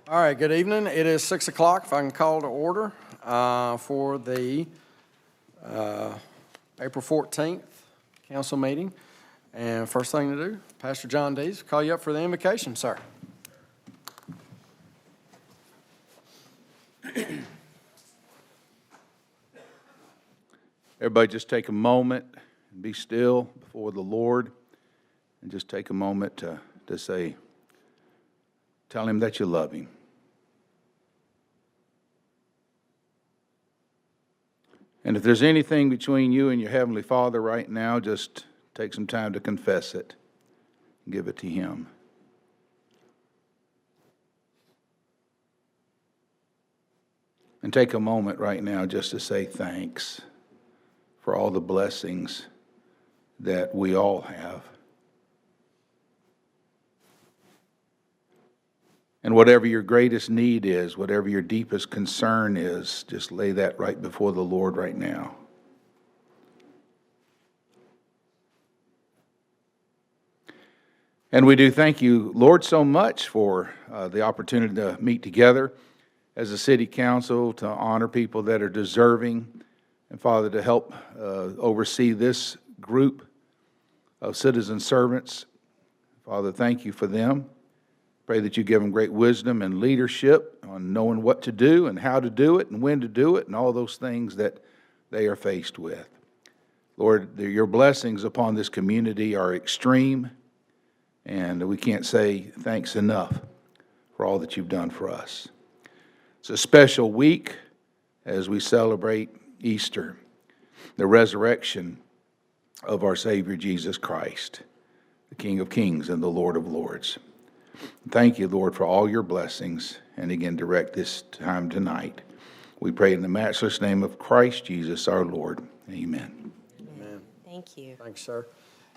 All right, good evening. It is 6 o'clock, if I can call to order for the April 14th council meeting. And first thing to do, Pastor John Dees, call you up for the invocation, sir. Everybody just take a moment and be still before the Lord and just take a moment to say, tell him that you love him. And if there's anything between you and your Heavenly Father right now, just take some time to confess it and give it to him. And take a moment right now just to say thanks for all the blessings that we all have. And whatever your greatest need is, whatever your deepest concern is, just lay that right before the Lord right now. And we do thank you, Lord, so much for the opportunity to meet together as a city council, to honor people that are deserving, and Father, to help oversee this group of citizen servants. Father, thank you for them. Pray that you give them great wisdom and leadership on knowing what to do and how to do it and when to do it and all those things that they are faced with. Lord, your blessings upon this community are extreme, and we can't say thanks enough for all that you've done for us. It's a special week as we celebrate Easter, the resurrection of our Savior Jesus Christ, the King of Kings and the Lord of Lords. Thank you, Lord, for all your blessings, and again, direct this time tonight. We pray in the matchless name of Christ Jesus, our Lord. Amen. Amen. Thank you. Thanks, sir.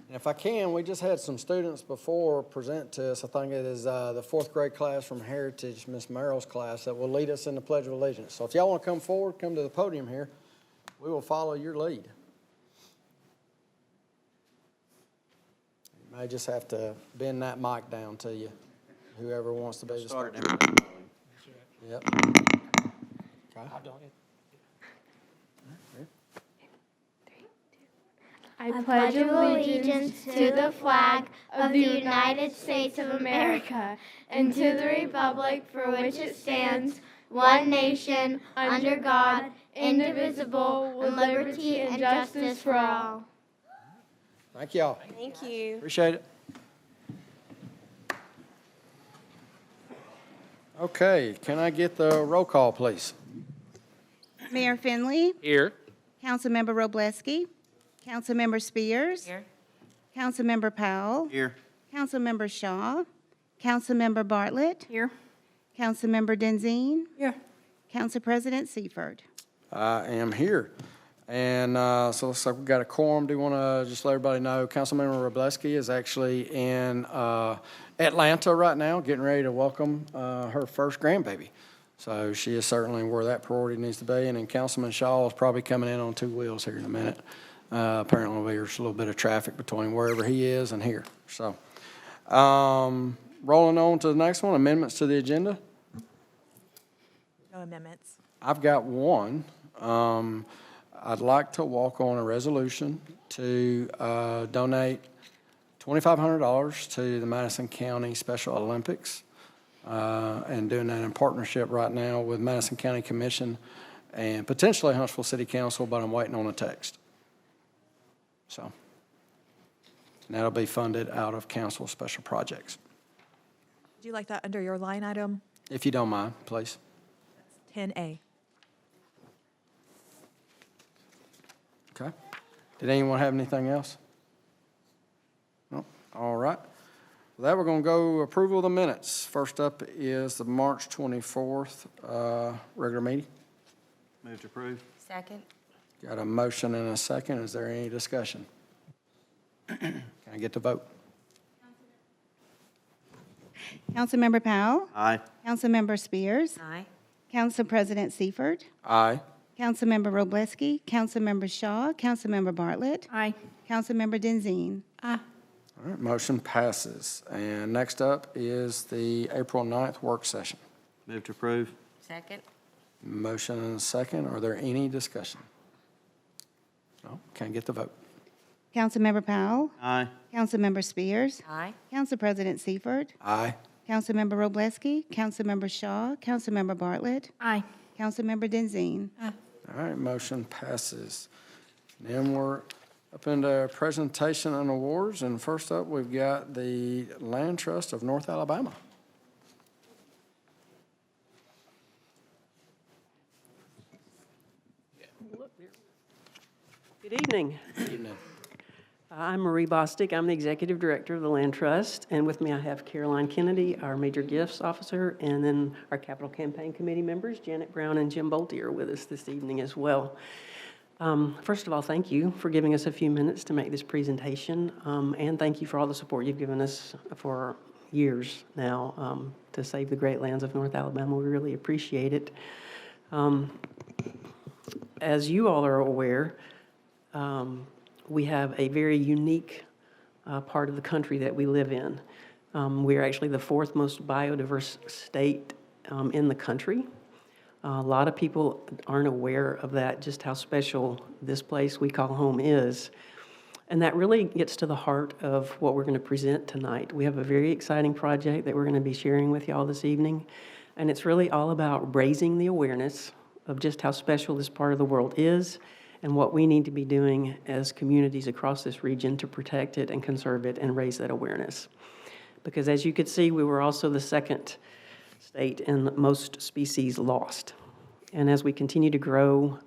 And if I can, we just had some students before present to us. I think it is the fourth grade class from Heritage, Miss Merrill's class, that will lead us in the Pledge of Allegiance. So if y'all want to come forward, come to the podium here. We will follow your lead. You may just have to bend that mic down to you, whoever wants to be the starter. Yep. Okay. I pledge allegiance to the flag of the United States of America and to the republic for which it stands, one nation, under God, indivisible, with liberty and justice for all. Thank y'all. Thank you. Appreciate it. Okay, can I get the roll call, please? Mayor Finley. Here. Councilmember Wroblewski. Councilmember Spears. Here. Councilmember Powell. Here. Councilmember Shaw. Councilmember Bartlett. Here. Councilmember Denzine. Here. Council President Seifert. I am here. And so it looks like we've got a quorum. Do you want to just let everybody know Councilmember Wroblewski is actually in Atlanta right now, getting ready to welcome her first grandbaby. So she is certainly where that priority needs to be. And then Councilman Shaw is probably coming in on two wheels here in a minute. Apparently there's a little bit of traffic between wherever he is and here. So rolling on to the next one, amendments to the agenda. No amendments. I've got one. I'd like to walk on a resolution to donate $2,500 to the Madison County Special Olympics, and doing that in partnership right now with Madison County Commission and potentially Huntsville City Council, but I'm waiting on a text. So, and that'll be funded out of council special projects. Would you like that under your line item? If you don't mind, please. 10A. Okay. Did anyone have anything else? No? All right. With that, we're going to go approval of the minutes. First up is the March 24th regular meeting. Move to approve. Second. Got a motion and a second. Is there any discussion? Can I get the vote? Councilmember Powell. Aye. Councilmember Spears. Aye. Council President Seifert. Aye. Councilmember Wroblewski. Councilmember Shaw. Councilmember Bartlett. Aye. Councilmember Denzine. Aye. All right, motion passes. And next up is the April 9th work session. Move to approve. Second. Motion and a second. Are there any discussion? No? Can't get the vote. Councilmember Powell, Aye. Councilmember Spears, Aye. Council President Seifert, Aye. Councilmember Wroblewski, Councilmember Shaw, Councilmember Bartlett, Aye. Councilmember Denzine. All right, motion passes. Then we're up into presentation and awards, and first up, we've got the Land Trust of North Alabama. Good evening. Good evening. I'm Marie Bostic. I'm the Executive Director of the Land Trust, and with me I have Caroline Kennedy, our Major Gifts Officer, and then our Capital Campaign Committee members, Janet Brown and Jim Bolte, are with us this evening as well. First of all, thank you for giving us a few minutes to make this presentation, and thank you for all the support you've given us for years now to save the great lands of North Alabama. We really appreciate it. As you all are aware, we have a very unique part of the country that we live in. We are actually the fourth most biodiverse state in the country. A lot of people aren't aware of that, just how special this place we call home is. And that really gets to the heart of what we're going to present tonight. We have a very exciting project that we're going to be sharing with y'all this evening. And it's really all about raising the awareness of just how special this part of the world is and what we need to be doing as communities across this region to protect it and conserve it and raise that awareness. Because as you could see, we were also the second state in most species lost. And as we continue to grow,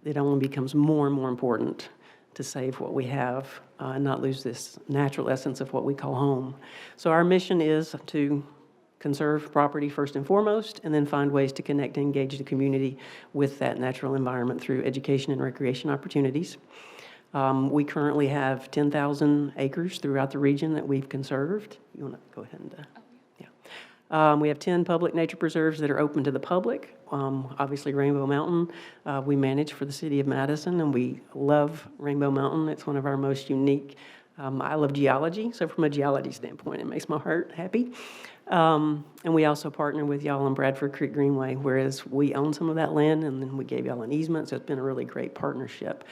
it only becomes more and more important to save what we have and not lose this natural essence of what we call home. So our mission is to conserve property first and foremost, and then find ways to connect and engage the community with that natural environment through education and recreation opportunities. We currently have 10,000 acres throughout the region that we've conserved. You want to go ahead and, yeah. We have 10 public nature preserves that are open to the public. Obviously, Rainbow Mountain, we manage for the city of Madison, and we love Rainbow Mountain. It's one of our most unique. I love geology, so from a geology standpoint, it makes my heart happy. And we also partner with y'all on Bradford Creek Greenway, whereas we own some of that land, and then we gave y'all an easement, so it's been a really great partnership.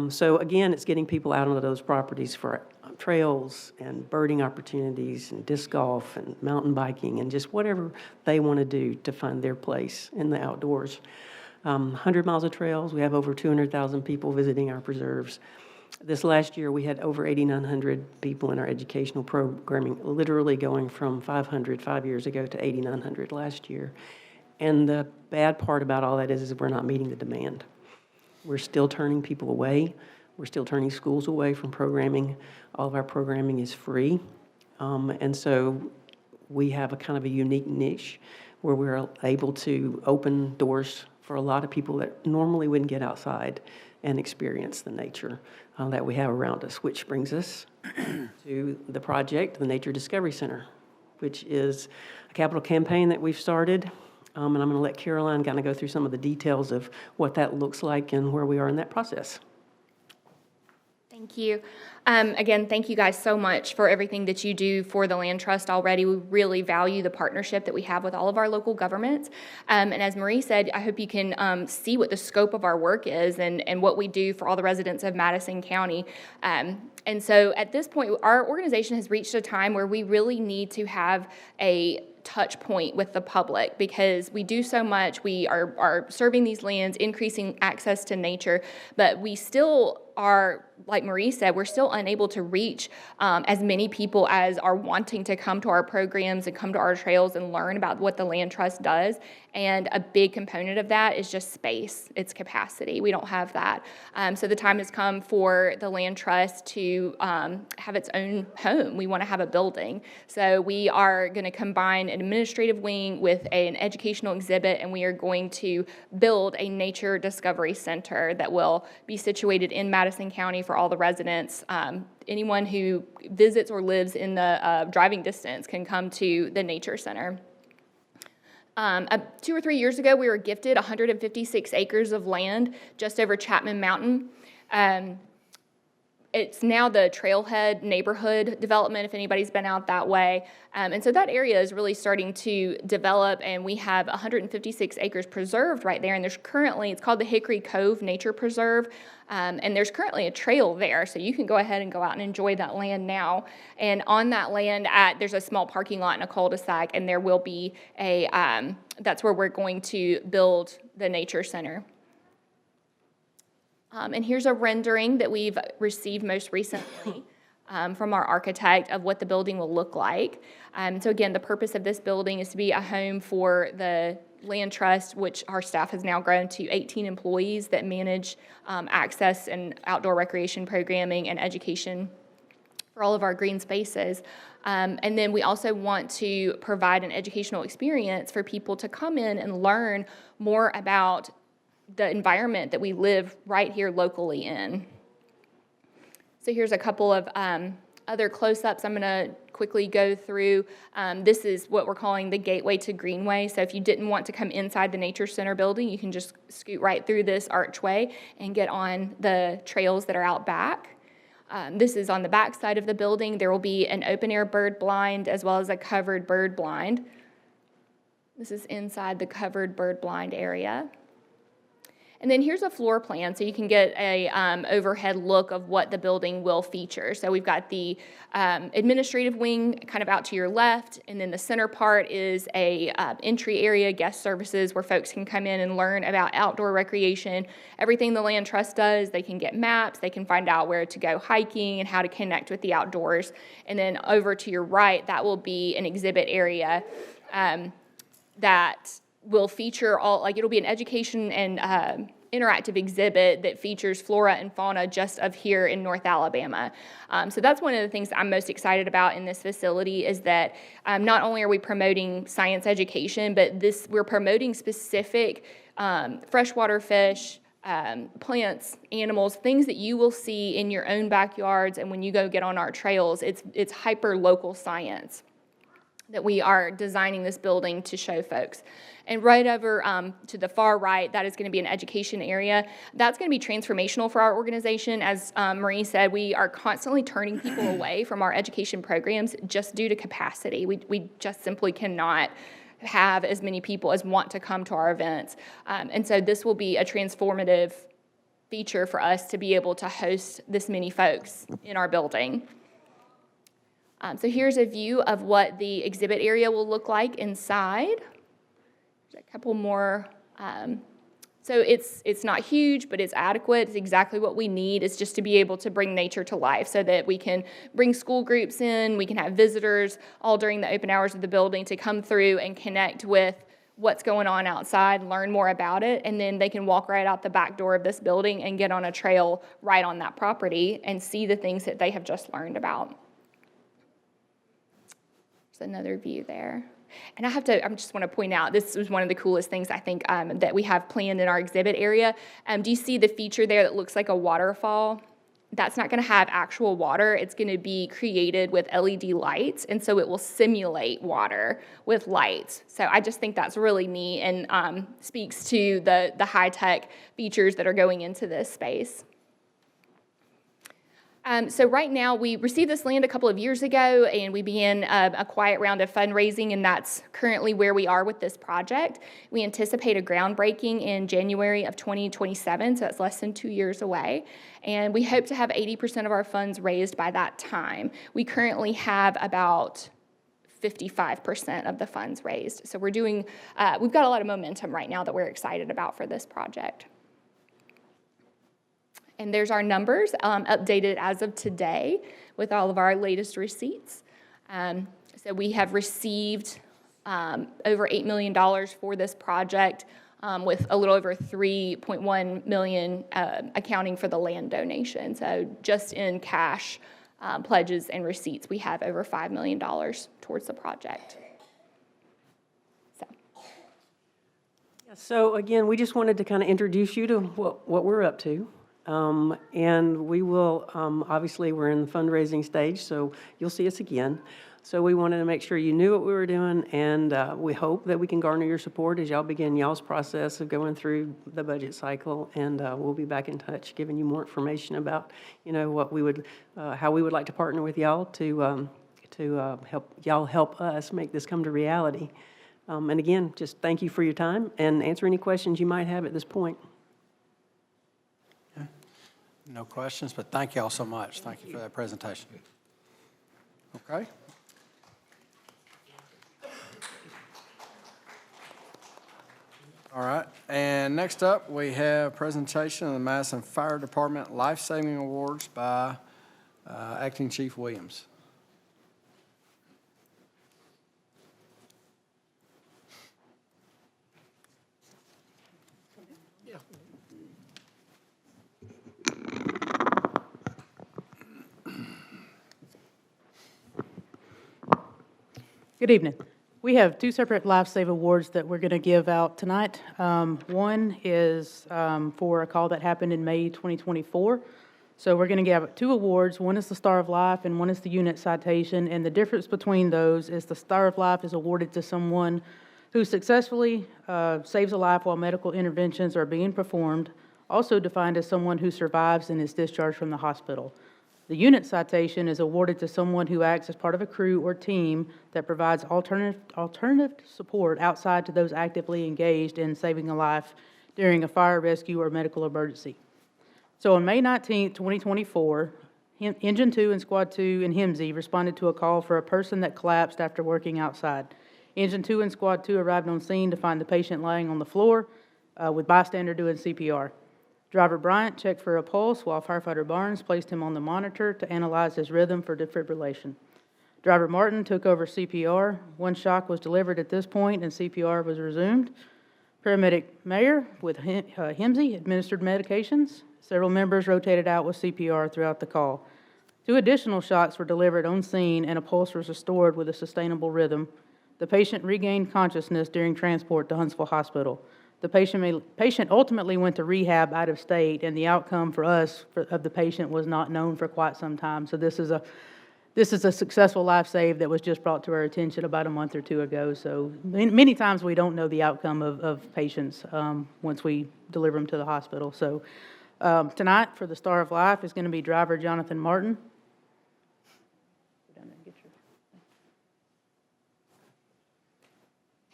So again, it's getting people out onto those properties for trails and birding opportunities and disc golf and mountain biking and just whatever they want to do to find their place in the outdoors. 100 miles of trails. We have over 200,000 people visiting our preserves. This last year, we had over 8,900 people in our educational programming, literally going from 500 5 years ago to 8,900 last year. And the bad part about all that is we're not meeting the demand. We're still turning people away. We're still turning schools away from programming. All of our programming is free. And so we have a kind of a unique niche where we're able to open doors for a lot of people that normally wouldn't get outside and experience the nature that we have around us, which brings us to the project, the Nature Discovery Center, which is a capital campaign that we've started. And I'm going to let Caroline kind of go through some of the details of what that looks like and where we are in that process. Thank you. Again, thank you guys so much for everything that you do for the Land Trust already. We really value the partnership that we have with all of our local governments. And as Marie said, I hope you can see what the scope of our work is and what we do for all the residents of Madison County. And so at this point, our organization has reached a time where we really need to have a touch point with the public because we do so much. We are serving these lands, increasing access to nature, but we still are, like Marie said, we're still unable to reach as many people as are wanting to come to our programs and come to our trails and learn about what the Land Trust does. And a big component of that is just space, its capacity. We don't have that. So the time has come for the Land Trust to have its own home. We want to have a building. So we are going to combine an administrative wing with an educational exhibit, and we are going to build a nature discovery center that will be situated in Madison County for all the residents. Anyone who visits or lives in the driving distance can come to the Nature Center. 2 or 3 years ago, we were gifted 156 acres of land just over Chapman Mountain. It's now the Trailhead neighborhood development, if anybody's been out that way. And so that area is really starting to develop, and we have 156 acres preserved right there. And there's currently, it's called the Hickory Cove Nature Preserve, and there's currently a trail there. So you can go ahead and go out and enjoy that land now. And on that land, there's a small parking lot and a cul-de-sac, and there will be that's where we're going to build the nature center. And here's a rendering that we've received most recently from our architect of what the building will look like. So again, the purpose of this building is to be a home for the land trust, which our staff has now grown to 18 employees that manage access and outdoor recreation programming and education for all of our green spaces. And then we also want to provide an educational experience for people to come in and learn more about the environment that we live right here locally in. So here's a couple of other close-ups I'm going to quickly go through. This is what we're calling the Gateway to Greenway. So if you didn't want to come inside the Nature Center building, you can just scoot right through this archway and get on the trails that are out back. This is on the back side of the building. There will be an open-air bird blind as well as a covered bird blind. This is inside the covered bird blind area. And then here's a floor plan, so you can get a overhead look of what the building will feature. So we've got the administrative wing kind of out to your left, and then the center part is a entry area, guest services, where folks can come in and learn about outdoor recreation. Everything the Land Trust does, they can get maps, they can find out where to go hiking and how to connect with the outdoors. And then over to your right, that will be an exhibit area that will feature all, like it'll be an education and interactive exhibit that features flora and fauna just of here in North Alabama. So that's one of the things I'm most excited about in this facility is that not only are we promoting science education, but we're promoting specific freshwater fish, plants, animals, things that you will see in your own backyards, and when you go get on our trails, it's hyper-local science that we are designing this building to show folks. And right over to the far right, that is going to be an education area. That's going to be transformational for our organization. As Marie said, we are constantly turning people away from our education programs just due to capacity. We just simply cannot have as many people as want to come to our events. And so this will be a transformative feature for us to be able to host this many folks in our building. So here's a view of what the exhibit area will look like inside. There's a couple more. So it's not huge, but it's adequate. It's exactly what we need. It's just to be able to bring nature to life so that we can bring school groups in, we can have visitors all during the open hours of the building to come through and connect with what's going on outside, learn more about it, and then they can walk right out the back door of this building and get on a trail right on that property and see the things that they have just learned about. Another view there. And I just want to point out, this was one of the coolest things I think that we have planned in our exhibit area. Do you see the feature there that looks like a waterfall? That's not going to have actual water. It's going to be created with LED lights, and so it will simulate water with lights. So I just think that's really neat and speaks to the high-tech features that are going into this space. So right now, we received this land a couple of years ago, and we began a quiet round of fundraising, and that's currently where we are with this project. We anticipate a groundbreaking in January of 2027, so that's less than 2 years away, and we hope to have 80% of our funds raised by that time. We currently have about 55% of the funds raised, so we've got a lot of momentum right now that we're excited about for this project. And there's our numbers updated as of today with all of our latest receipts. So we have received over $8 million for this project with a little over $3.1 million accounting for the land donation. So just in cash pledges and receipts, we have over $5 million towards the project. So again, we just wanted to kind of introduce you to what we're up to. And we will, obviously, we're in the fundraising stage, so you'll see us again. So we wanted to make sure you knew what we were doing, and we hope that we can garner your support as y'all begin y'all's process of going through the budget cycle, and we'll be back in touch, giving you more information about, what we would, how we would like to partner with y'all to help us make this come to reality. And again, just thank you for your time, and answer any questions you might have at this point. No questions, but thank you all so much. Thank you for that presentation. Okay. All right, and next up, we have presentation of the Madison Fire Department Life Saving Awards by Acting Chief Williams. Good evening. We have two separate Life Save Awards that we're going to give out tonight. One is for a call that happened in May 2024. So we're going to give two awards. One is the Star of Life and one is the Unit Citation. And the difference between those is the Star of Life is awarded to someone who successfully saves a life while medical interventions are being performed, also defined as someone who survives and is discharged from the hospital. The Unit Citation is awarded to someone who acts as part of a crew or team that provides alternative support outside to those actively engaged in saving a life during a fire, rescue, or medical emergency. So on May 19, 2024, Engine 2 and Squad 2 in HIMSI responded to a call for a person that collapsed after working outside. Engine 2 and Squad 2 arrived on scene to find the patient laying on the floor with bystander doing CPR. Driver Bryant checked for a pulse while firefighter Barnes placed him on the monitor to analyze his rhythm for defibrillation. Driver Martin took over CPR. One shock was delivered at this point and CPR was resumed. Paramedic Mayer with HIMSI administered medications. Several members rotated out with CPR throughout the call. 2 additional shocks were delivered on scene and a pulse was restored with a sustainable rhythm. The patient regained consciousness during transport to Huntsville Hospital. The patient ultimately went to rehab out of state, and the outcome for us of the patient was not known for quite some time. So this is a successful life save that was just brought to our attention about a month or two ago. So many times we don't know the outcome of patients once we deliver them to the hospital. So tonight for the Star of Life is going to be driver Jonathan Martin.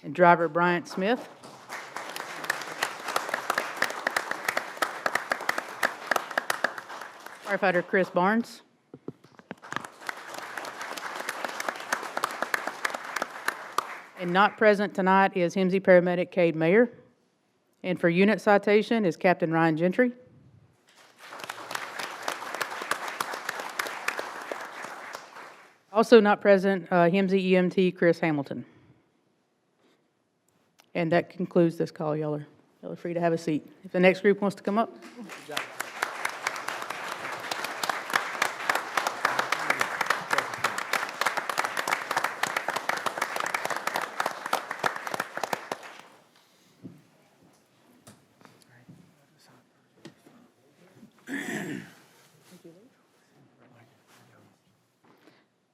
And driver Bryant Smith. Firefighter Chris Barnes. And not present tonight is HIMSI paramedic Cade Mayer. And for Unit Citation is Captain Ryan Gentry. Also not present, HIMSI EMT Chris Hamilton. And that concludes this call. Y'all are free to have a seat. If the next group wants to come up.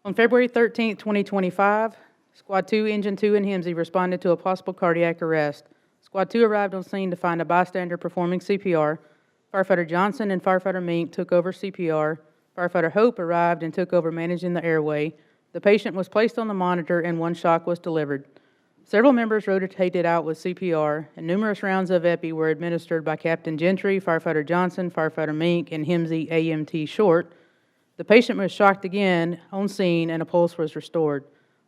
On February 13, 2025, Squad 2, Engine 2, and HIMSI responded to a possible cardiac arrest. Squad 2 arrived on scene to find a bystander performing CPR. Firefighter Johnson and Firefighter Mink took over CPR. Firefighter Hope arrived and took over managing the airway. The patient was placed on the monitor and one shock was delivered. Several members rotated out with CPR, and numerous rounds of epi were administered by Captain Gentry, Firefighter Johnson, Firefighter Mink, and HIMSI AMT Short. The patient was shocked again on scene and a pulse was restored.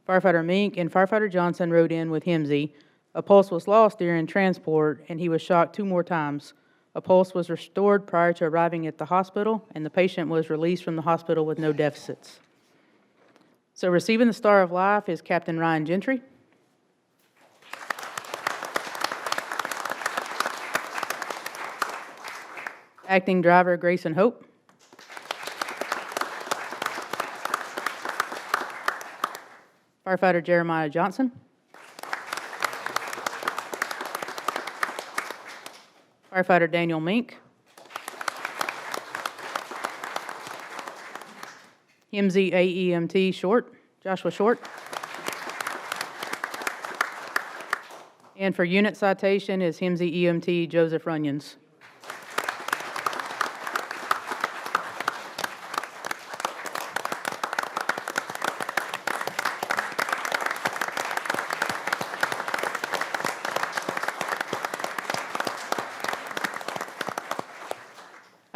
Firefighter Mink and Firefighter Johnson rode in with HIMSI. A pulse was lost during transport and he was shocked 2 more times. A pulse was restored prior to arriving at the hospital and the patient was released from the hospital with no deficits. So receiving the Star of Life is Captain Ryan Gentry. Acting driver Grayson Hope. Firefighter Jeremiah Johnson. Firefighter Daniel Mink. HIMSI AEMT Short, Joshua Short. And for unit citation is Hemsey EMT Joseph Runyons.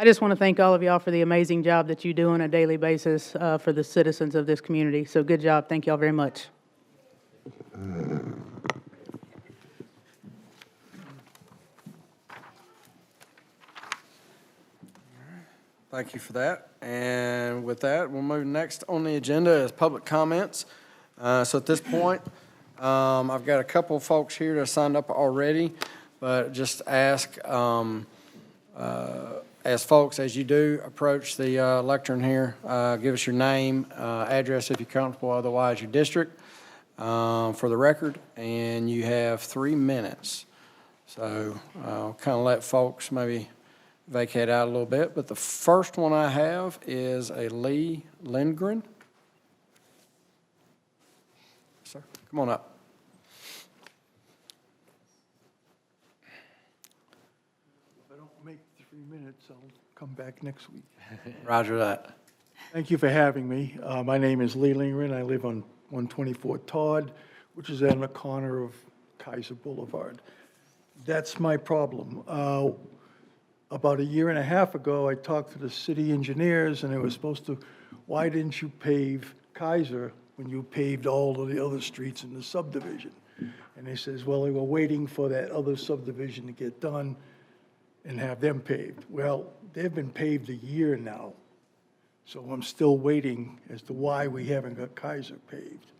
I just want to thank all of y'all for the amazing job that you do on a daily basis for the citizens of this community. So good job. Thank y'all very much. Thank you for that. And with that, we'll move next on the agenda is public comments. So at this point, I've got a couple of folks here that signed up already, but just ask, as folks, as you do approach the lectern here, give us your name, address if you're comfortable, otherwise your district for the record, and you have 3 minutes. So I'll kind of let folks maybe vacate out a little bit, but the first one I have is a Lee Lindgren. Sir, come on up. If I don't make 3 minutes, I'll come back next week. Roger that. Thank you for having me. My name is Lee Lindgren. I live on 124 Todd, which is on the corner of Kaiser Boulevard. That's my problem. About a year and a half ago, I talked to the city engineers, and they were supposed to, why didn't you pave Kaiser when you paved all of the other streets in the subdivision? And they says, well, they were waiting for that other subdivision to get done and have them paved. Well, they've been paved a year now, so I'm still waiting as to why we haven't got Kaiser paved.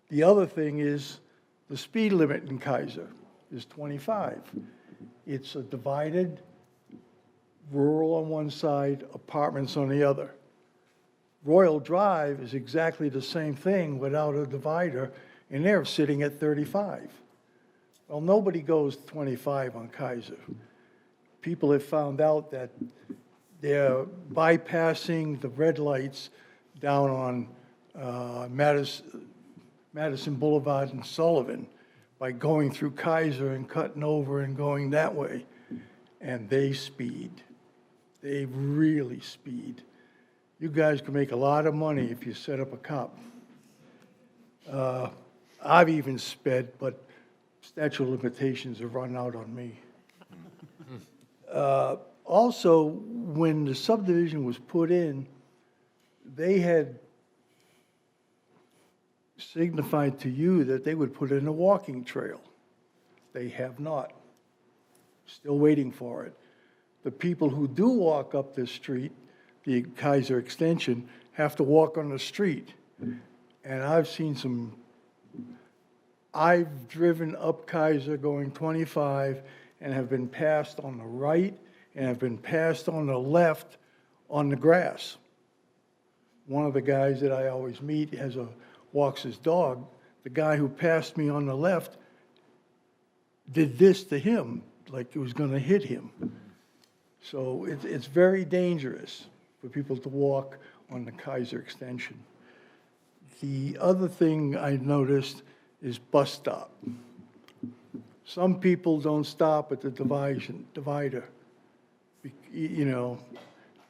The other thing is the speed limit in Kaiser is 25. It's a divided rural on one side, apartments on the other. Royal Drive is exactly the same thing without a divider, and they're sitting at 35. Well, nobody goes 25 on Kaiser. People have found out that they're bypassing the red lights down on Madison Boulevard and Sullivan by going through Kaiser and cutting over and going that way. And they speed. They really speed. You guys can make a lot of money if you set up a cop. I've even sped, but statute of limitations have run out on me. Also, when the subdivision was put in, they had signified to you that they would put in a walking trail. They have not. Still waiting for it. The people who do walk up this street, the Kaiser extension, have to walk on the street. And I've driven up Kaiser going 25 and have been passed on the right and have been passed on the left on the grass. One of the guys that I always meet walks his dog. The guy who passed me on the left did this to him, like it was going to hit him. So it's very dangerous for people to walk on the Kaiser extension. The other thing I noticed is bus stop. Some people don't stop at the divider. You know,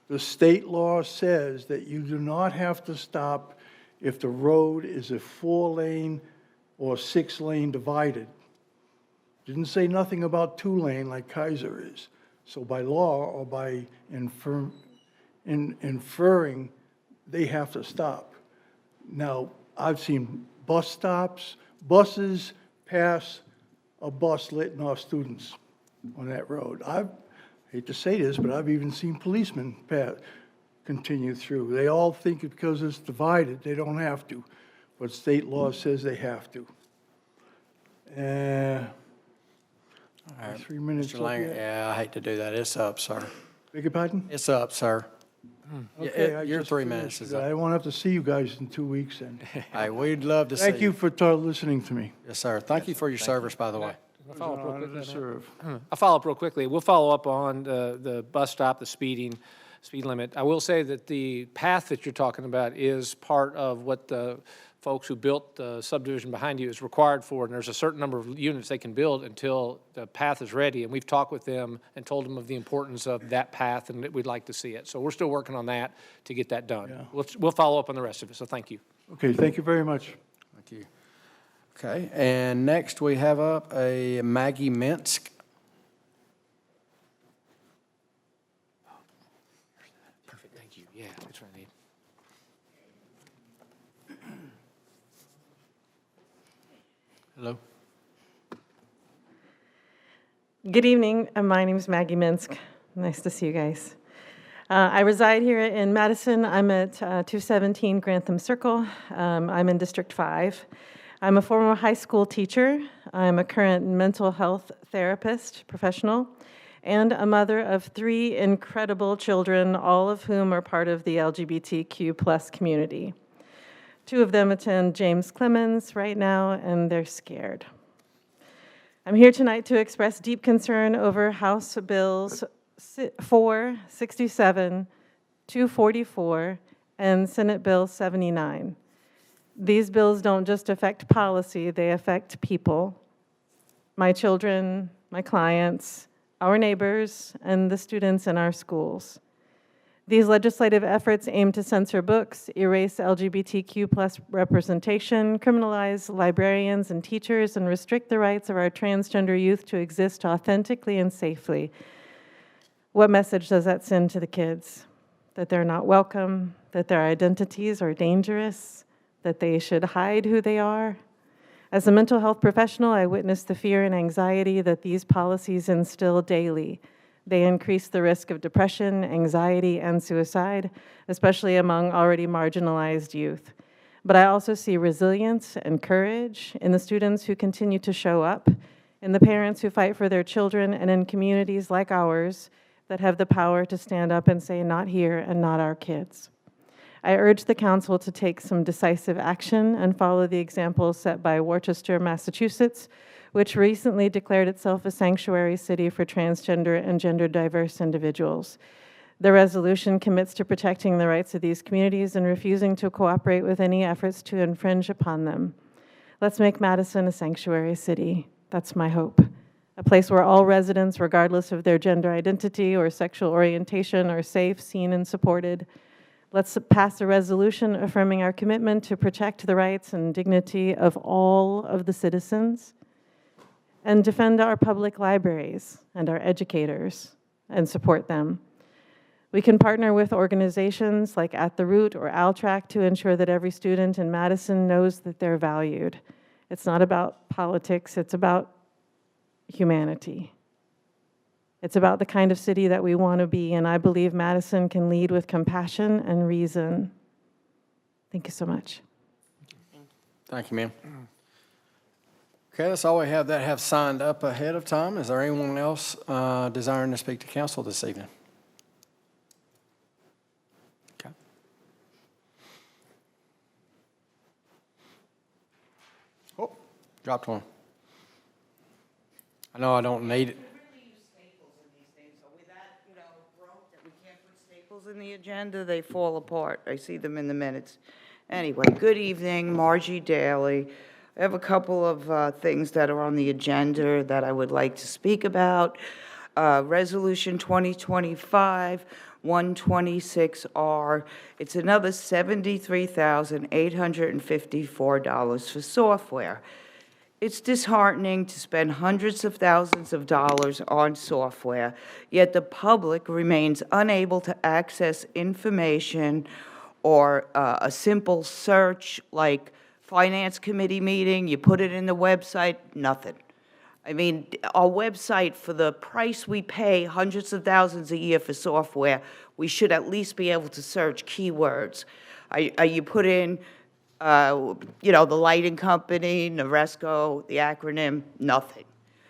the state law says that you do not have to stop if the road is a 4-lane or 6-lane divided. Didn't say nothing about 2-lane like Kaiser is. So by law or by inferring, they have to stop. Now, I've seen bus stops, buses pass a bus letting off students on that road. I hate to say this, but I've even seen policemen continue through. They all think because it's divided, they don't have to, but state law says they have to. All right. 3 minutes. Mr. Langer, yeah, I hate to do that. It's up, sir. Beg your pardon? It's up, sir. Okay, Your just 3 minutes is up. I won't have to see you guys in 2 weeks then. Hey, we'd love to see you. Thank you for listening to me. Yes, sir. Thank you for your service, by the way. It's an honor to serve. I'll follow up real quickly. We'll follow up on the bus stop, the speed limit. I will say that the path that you're talking about is part of what the folks who built the subdivision behind you is required for, and there's a certain number of units they can build until the path is ready. And we've talked with them and told them of the importance of that path and that we'd like to see it. So we're still working on that to get that done. Yeah. We'll follow up on the rest of it, so thank you. Okay, thank you very much. Thank you. Okay, and next we have up a Maggie Minsk. Perfect, thank you. Yeah, that's what I need. Hello. Good evening. My name is Maggie Minsk. Nice to see you guys. I reside here in Madison. I'm at 217 Grantham Circle. I'm in District 5. I'm a former high school teacher. I'm a current mental health therapist professional, and a mother of 3 incredible children, all of whom are part of the LGBTQ+ community. 2 of them attend James Clemens right now, and they're scared. I'm here tonight to express deep concern over House Bills 467, 244, and Senate Bill 79. These bills don't just affect policy, they affect people. My children, my clients, our neighbors, and the students in our schools. These legislative efforts aim to censor books, erase LGBTQ+ representation, criminalize librarians and teachers, and restrict the rights of our transgender youth to exist authentically and safely. What message does that send to the kids? That they're not welcome, that their identities are dangerous, that they should hide who they are? As a mental health professional, I witness the fear and anxiety that these policies instill daily. They increase the risk of depression, anxiety, and suicide, especially among already marginalized youth. But I also see resilience and courage in the students who continue to show up, in the parents who fight for their children, and in communities like ours that have the power to stand up and say, not here and not our kids. I urge the council to take some decisive action and follow the example set by Worcester, Massachusetts, which recently declared itself a sanctuary city for transgender and gender diverse individuals. The resolution commits to protecting the rights of these communities and refusing to cooperate with any efforts to infringe upon them. Let's make Madison a sanctuary city. That's my hope. A place where all residents, regardless of their gender identity or sexual orientation, are safe, seen, and supported. Let's pass a resolution affirming our commitment to protect the rights and dignity of all of the citizens, and defend our public libraries and our educators and support them. We can partner with organizations like At the Root or Altrac to ensure that every student in Madison knows that they're valued. It's not about politics, it's about humanity. It's about the kind of city that we want to be, and I believe Madison can lead with compassion and reason. Thank you so much. Thank you, ma'am. Okay, that's all we have that have signed up ahead of time. Is there anyone else desiring to speak to council this evening? Okay. Oh, dropped one. I know I don't need it. In the agenda, they fall apart. I see them in the minutes. Anyway, good evening, Margie Daly. I have a couple of things that are on the agenda that I would like to speak about. Resolution 2025-126R. It's another $73,854 for software. It's disheartening to spend hundreds of thousands of dollars on software, yet the public remains unable to access information or a simple search like finance committee meeting, you put it in the website, nothing. I mean, our website, for the price we pay, hundreds of thousands a year for software, we should at least be able to search keywords. You put in you know, the lighting company, Noresco, the acronym, nothing.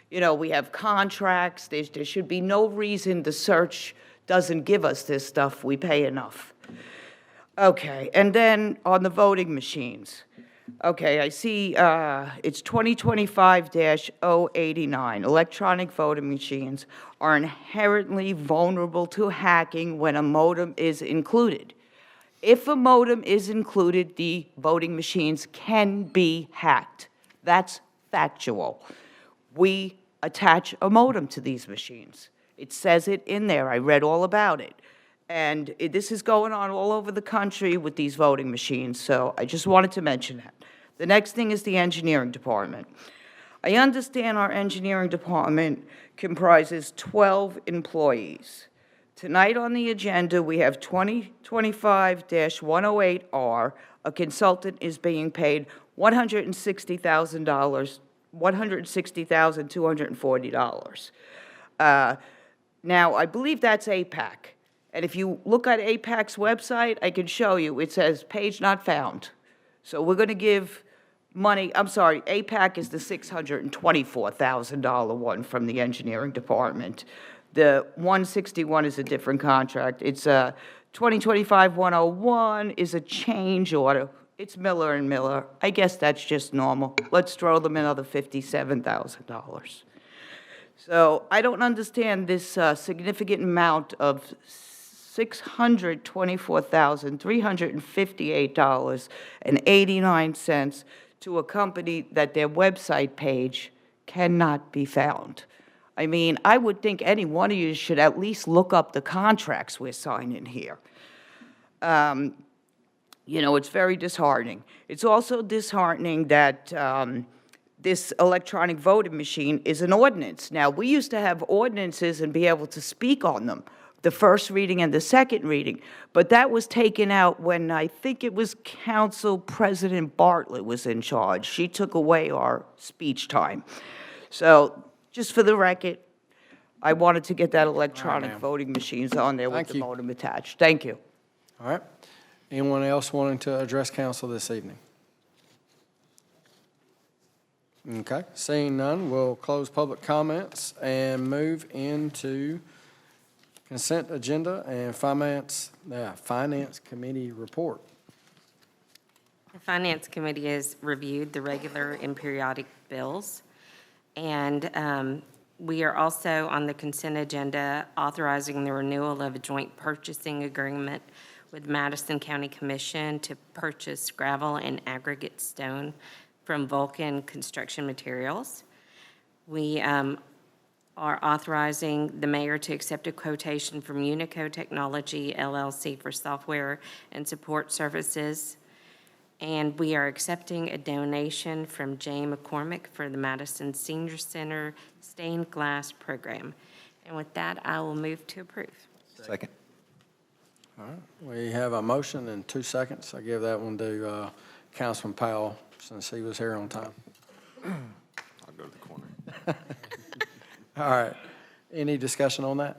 You know, we have contracts. There should be no reason the search doesn't give us this stuff. We pay enough. Okay, and then on the voting machines. Okay, I see it's 2025-089. Electronic voting machines are inherently vulnerable to hacking when a modem is included. If a modem is included, the voting machines can be hacked. That's factual. We attach a modem to these machines. It says it in there. I read all about it. And this is going on all over the country with these voting machines, so I just wanted to mention that. The next thing is the engineering department. I understand our engineering department comprises 12 employees. Tonight on the agenda, we have 2025-108R. A consultant is being paid $160,000, $160,240. Now, I believe that's APAC. And if you look at APAC's website, I can show you, it says page not found. So we're going to give money, I'm sorry, APAC is the $624,000 one from the engineering department. The 161 is a different contract. It's a 2025-101 is a change order. It's Miller and Miller. I guess that's just normal. Let's throw them another $57,000. So I don't understand this significant amount of $624,358.89 to a company that their website page cannot be found. I mean, I would think any one of you should at least look up the contracts we're signing here. You know, it's very disheartening. It's also disheartening that this electronic voting machine is an ordinance. Now, we used to have ordinances and be able to speak on them, the first reading and the second reading, but that was taken out when I think it was Council President Bartlett was in charge. She took away our speech time. So, just for the record, I wanted to get that electronic voting machines on there with the modem attached. Thank you. All right. Anyone else wanting to address council this evening? Okay, seeing none, we'll close public comments and move into consent agenda and finance committee report. The Finance Committee has reviewed the regular and periodic bills, and we are also on the consent agenda authorizing the renewal of a joint purchasing agreement with Madison County Commission to purchase gravel and aggregate stone from Vulcan Construction Materials. We are authorizing the mayor to accept a quotation from Unico Technology LLC for software and support services. And we are accepting a donation from Jay McCormick for the Madison Senior Center Stained Glass Program. And with that, I will move to approve. Second. All right, we have a motion in 2 seconds. I give that one to Councilman Powell since he was here on time. I'll go to the corner. All right, any discussion on that?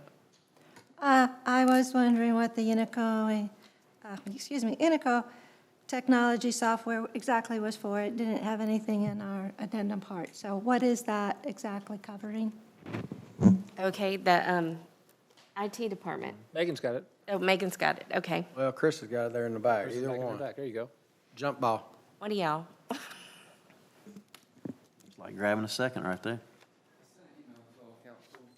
I was wondering what the Unico technology software exactly was for. It didn't have anything in our addendum part. So what is that exactly covering? Okay, the IT department. Megan's got it. Oh, Megan's got it, okay. Well, Chris has got it there in the back, Chris is either back in the one. back. There you go. Jump ball. What do y'all? It's like grabbing a second right there.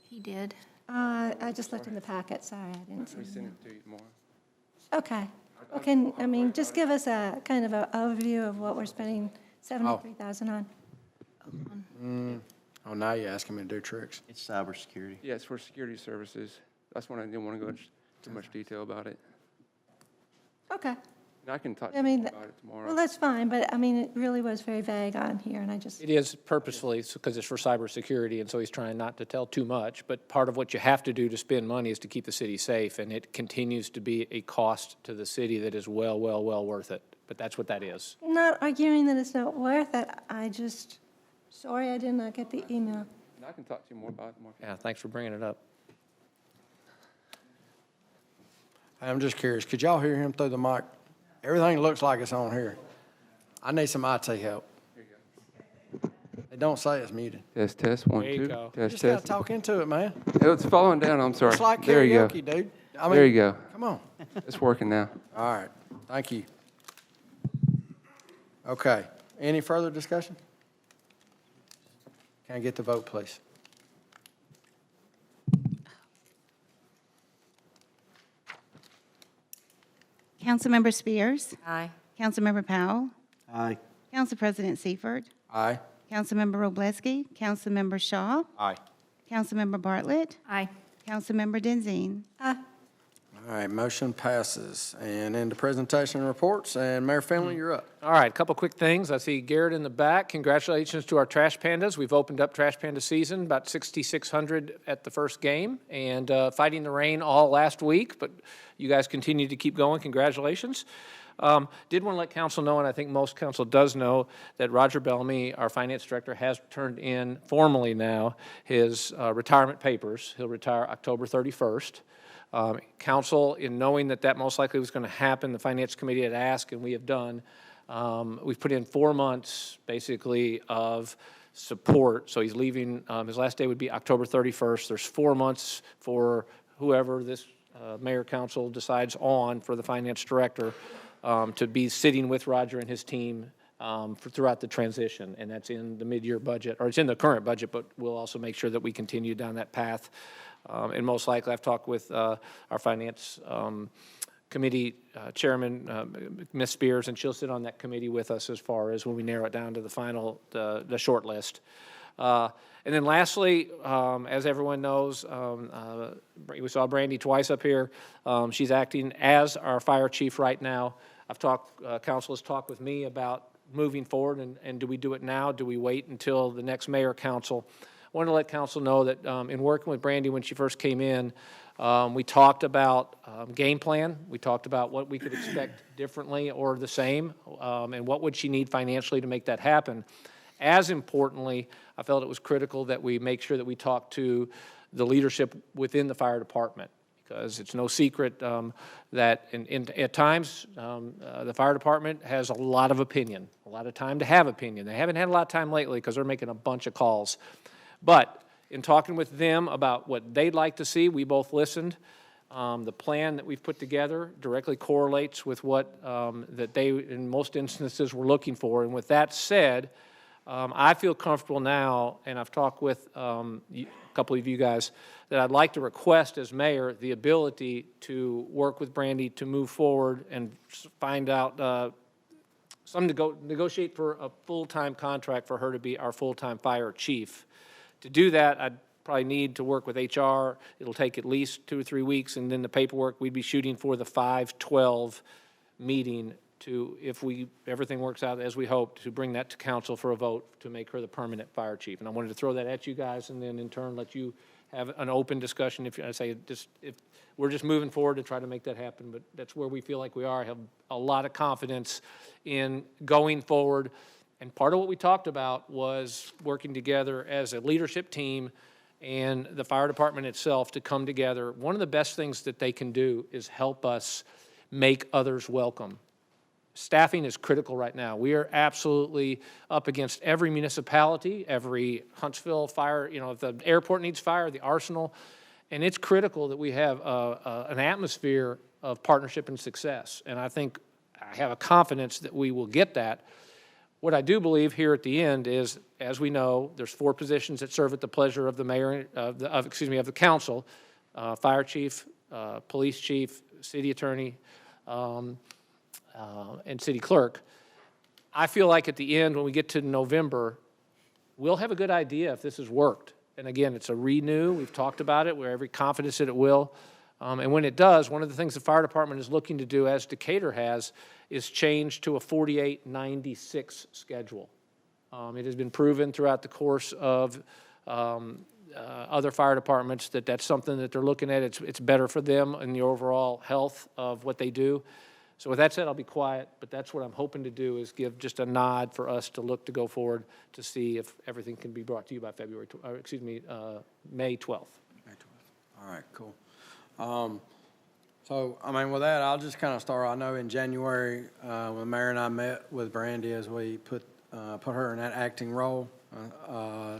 He did. I just looked in the packet, sorry, I didn't see it. Send it to you tomorrow. Okay. Well, just give us a kind of an overview of what we're spending $73,000 on. Oh, now you're asking me to do tricks. It's cybersecurity. Yeah, it's for security services. That's when I didn't want to go into too much detail about it. Okay. And I can talk I mean, about it tomorrow. well, that's fine, but I mean, it really was very vague on here, and I just, It is purposefully, because it's for cybersecurity, and so he's trying not to tell too much. But part of what you have to do to spend money is to keep the city safe, and it continues to be a cost to the city that is well worth it. But that's what that is. not arguing that it's not worth it, sorry I did not get the email. And I can talk to you more about it tomorrow. Yeah, thanks for bringing it up. I'm just curious, could y'all hear him through the mic? Everything looks like it's on here. I need some IT help. They don't say it's muted. Test, 1, There you 2. go. You Test, just gotta test. talk into it, man. It's falling down, I'm sorry. It's like There you go. karaoke, dude. There you go. Come on. It's working now. All right, thank you. Okay, any further discussion? Can I get the vote, please? Councilmember Spears. Aye. Councilmember Powell. Aye. Council President Seifert. Aye. Councilmember Wroblewski. Councilmember Shaw. Aye. Councilmember Bartlett. Aye. Councilmember Denzine. Aye. All right, motion passes. And into presentation reports, and Mayor Finley, you're up. All right, a couple quick things. I see Garrett in the back. Congratulations to our trash pandas. We've opened up trash panda season, about 6,600 at the first game, and fighting the rain all last week, but you guys continue to keep going. Congratulations. Did want to let council know, and I think most council does know, that Roger Bellamy, our finance director, has turned in formally now his retirement papers. He'll retire October 31st. Council, in knowing that that most likely was going to happen, the Finance Committee had asked, and we have done, we've put in 4 months, basically, of support. So he's leaving, his last day would be October 31st. There's 4 months for whoever this mayor council decides on for the finance director to be sitting with Roger and his team throughout the transition. And that's in the mid-year budget, or it's in the current budget, but we'll also make sure that we continue down that path. And most likely, I've talked with our finance committee chairman, Ms. Spears, and she'll sit on that committee with us as far as when we narrow it down to the final, the short list. And then lastly, as everyone knows, we saw Brandy twice up here. She's acting as our fire chief right now. I've talked, council has talked with me about moving forward, and do we do it now? Do we wait until the next mayor council? I want to let council know that in working with Brandy when she first came in, we talked about game plan. We talked about what we could expect differently or the same, and what would she need financially to make that happen. As importantly, I felt it was critical that we make sure that we talk to the leadership within the fire department, because it's no secret that at times the fire department has a lot of opinion, a lot of time to have opinion. They haven't had a lot of time lately because they're making a bunch of calls. But in talking with them about what they'd like to see, we both listened. The plan that we've put together directly correlates with what that they, in most instances, were looking for. And with that said, I feel comfortable now, and I've talked with a couple of you guys, that I'd like to request as mayor the ability to work with Brandy to move forward and find out negotiate for a full-time contract for her to be our full-time fire chief. To do that, I'd probably need to work with HR. It'll take at least 2 or 3 weeks, and then the paperwork, we'd be shooting for the 5/12 meeting to, if everything works out as we hope, to bring that to council for a vote to make her the permanent fire chief. And I wanted to throw that at you guys, and then in turn let you have an open discussion. If we're just moving forward to try to make that happen, but that's where we feel like we are. I have a lot of confidence in going forward. And part of what we talked about was working together as a leadership team and the fire department itself to come together. One of the best things that they can do is help us make others welcome. Staffing is critical right now. We are absolutely up against every municipality, every Huntsville fire, if the airport needs fire, the arsenal, and it's critical that we have an atmosphere of partnership and success. And I think I have a confidence that we will get that. What I do believe here at the end is, as we know, there's 4 positions that serve at the pleasure of the mayor, of the council: fire chief, police chief, city attorney, and city clerk. I feel like at the end, when we get to November, we'll have a good idea if this has worked. And again, it's a renew. We've talked about it. We're every confidence that it will. And when it does, one of the things the fire department is looking to do, as Decatur has, is change to a 48-96 schedule. It has been proven throughout the course of other fire departments that that's something that they're looking at. It's better for them and the overall health of what they do. So with that said, I'll be quiet, but that's what I'm hoping to do, is give just a nod for us to look to go forward to see if everything can be brought to you by May 12th. May 12th. All right, cool. So, with that, I'll just kind of start. I know in January, when Mayor and I met with Brandy, as we put her in that acting role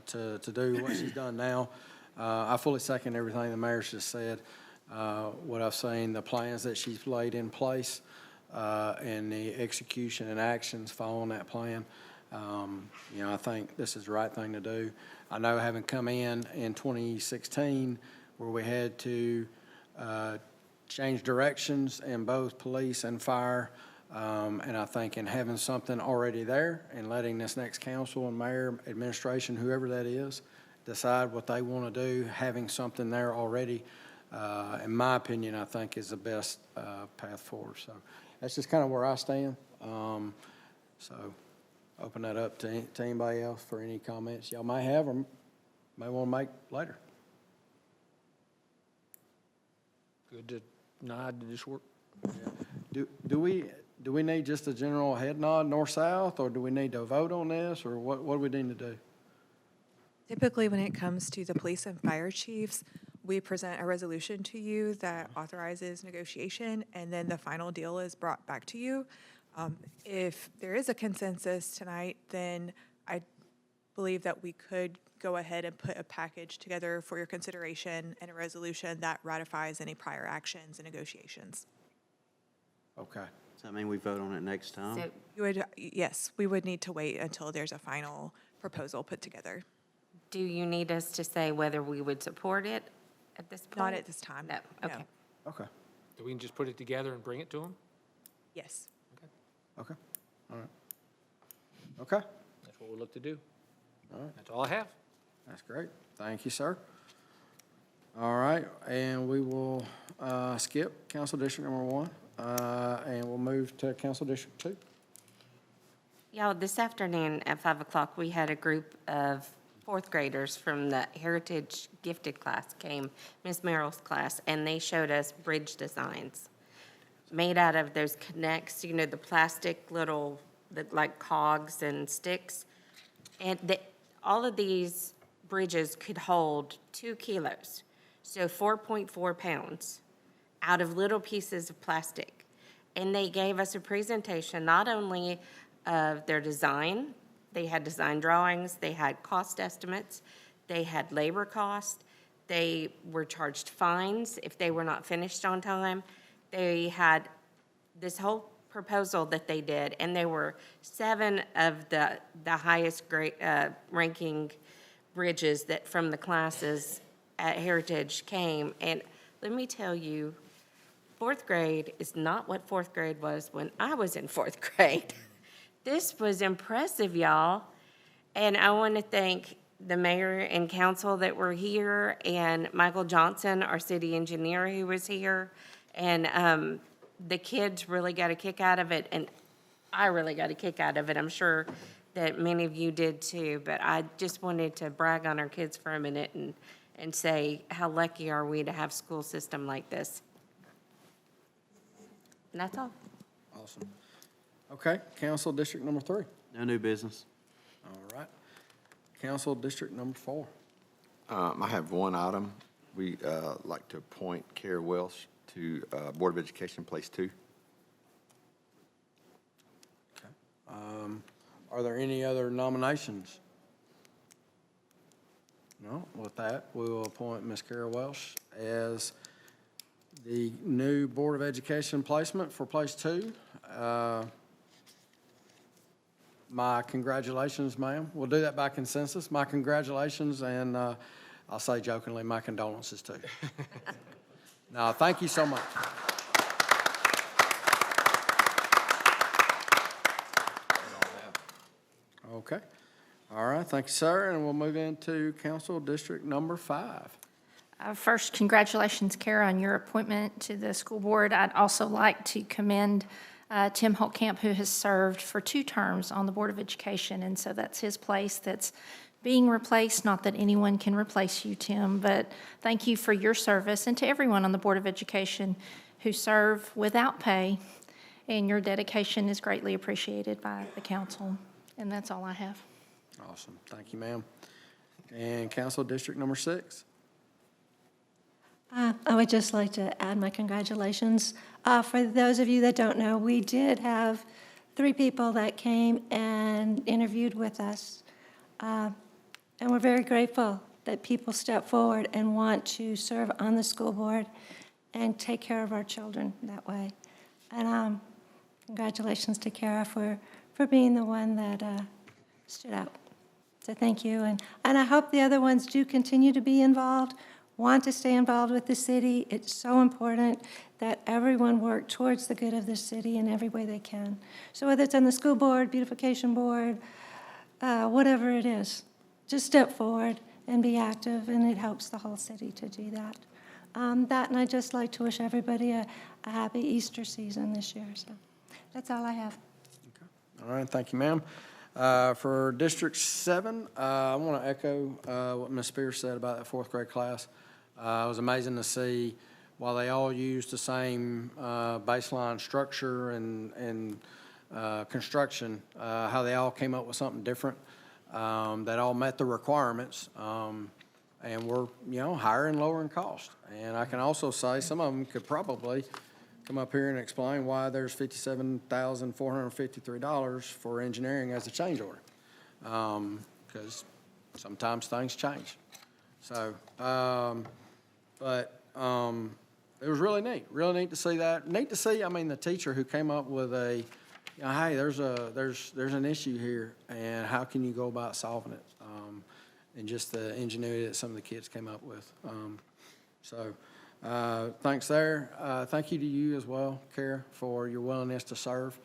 to do what she's done now, I fully second everything the Mayor's just said. What I've seen, the plans that she's laid in place, and the execution and actions following that plan. I think this is the right thing to do. I know, having come in 2016, where we had to change directions in both police and fire. And I think in having something already there and letting this next council and mayor, administration, whoever that is, decide what they want to do, having something there already, in my opinion, I think is the best path forward. So that's just kind of where I stand. So open that up to anybody else for any comments y'all may have or may want to make later. Good to nod to this work. Do we need just a general head nod north-south, or do we need to vote on this, or what do we need to do? Typically, when it comes to the police and fire chiefs, we present a resolution to you that authorizes negotiation, and then the final deal is brought back to you. If there is a consensus tonight, then I believe that we could go ahead and put a package together for your consideration and a resolution that ratifies any prior actions and negotiations. Okay. Does that mean we vote on it next time? So You would, yes, we would need to wait until there's a final proposal put together. do you need us to say whether we would support it at this point? Not at this time. No, okay. Okay. Do we can just put it together and bring it to them? Yes. Okay. All right. Okay. That's what we'll look to do. All right. That's all I have. That's great. Thank you, sir. All right, and we will skip Council District Number 1, and we'll move to Council District 2. Y'all, this afternoon at 5 o'clock, we had a group of fourth graders from the Heritage Gifted class came, Miss Merrill's class, and they showed us bridge designs made out of those connects, you know, the plastic little, like cogs and sticks. And all of these bridges could hold 2 kilos, so 4.4 pounds out of little pieces of plastic. And they gave us a presentation not only of their design, they had design drawings, they had cost estimates, they had labor cost, they were charged fines if they were not finished on time. They had this whole proposal that they did, and there were 7 of the highest grade, ranking bridges that from the classes at Heritage came. And let me tell you, 4th grade is not what 4th grade was when I was in 4th grade. This was impressive, y'all. And I want to thank the mayor and council that were here, and Michael Johnson, our city engineer, who was here. And the kids really got a kick out of it, and I really got a kick out of it. I'm sure that many of you did too, but I just wanted to brag on our kids for a minute and say how lucky are we to have a school system like this. And that's all. Awesome. Okay, Council District Number 3. No new business. All right. Council District Number 4. I have one item. We like to appoint Kara Welsh to Board of Education, Place 2. Okay. Are there any other nominations? No. With that, we will appoint Ms. Kara Welsh as the new Board of Education placement for Place 2. My congratulations, ma'am. We'll do that by consensus. My congratulations, and I'll say jokingly, my condolences too. No, thank you so much. Okay. All right, thank you, sir, and we'll move into Council District Number 5. First, congratulations, Kara, on your appointment to the school board. I'd also like to commend Tim Holtkamp, who has served for 2 terms on the Board of Education, and so that's his place that's being replaced. Not that anyone can replace you, Tim, but thank you for your service, and to everyone on the Board of Education who serve without pay, and your dedication is greatly appreciated by the council. And that's all I have. Awesome. Thank you, ma'am. And Council District Number 6. I would just like to add my congratulations. For those of you that don't know, we did have 3 people that came and interviewed with us. And we're very grateful that people step forward and want to serve on the school board and take care of our children that way. And congratulations to Kara for being the one that stood out. So thank you. And I hope the other ones do continue to be involved want to stay involved with the city. It's so important that everyone work towards the good of the city in every way they can. So whether it's on the school board, beautification board, whatever it is, just step forward and be active, and it helps the whole city to do that. And I'd just like to wish everybody a happy Easter season this year. So that's all I have. All right, thank you, ma'am. For District 7, I want to echo what Ms. Spears said about that fourth grade class. It was amazing to see, while they all used the same baseline structure and construction, how they all came up with something different that all met the requirements and were, higher and lower in cost. And I can also say some of them could probably come up here and explain why there's $57,453 for engineering as a change order, because sometimes things change. So, but it was really neat to see that. Neat to see, the teacher who came up with a, hey, there's an issue here, and how can you go about solving it? And just the ingenuity that some of the kids came up with. Thanks there. Thank you to you as well, Kara, for your willingness to serve.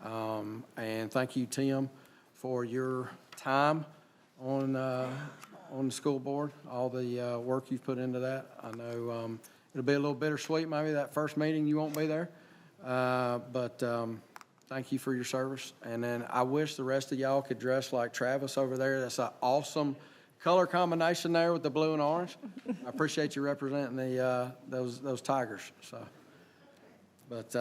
And thank you, Tim, for your time on the school board, all the work you've put into that. I know it'll be a little bittersweet, maybe that first meeting you won't be there. But thank you for your service. And then I wish the rest of y'all could dress like Travis over there. That's an awesome color combination there with the blue and orange. I appreciate you representing the those Tigers. So, but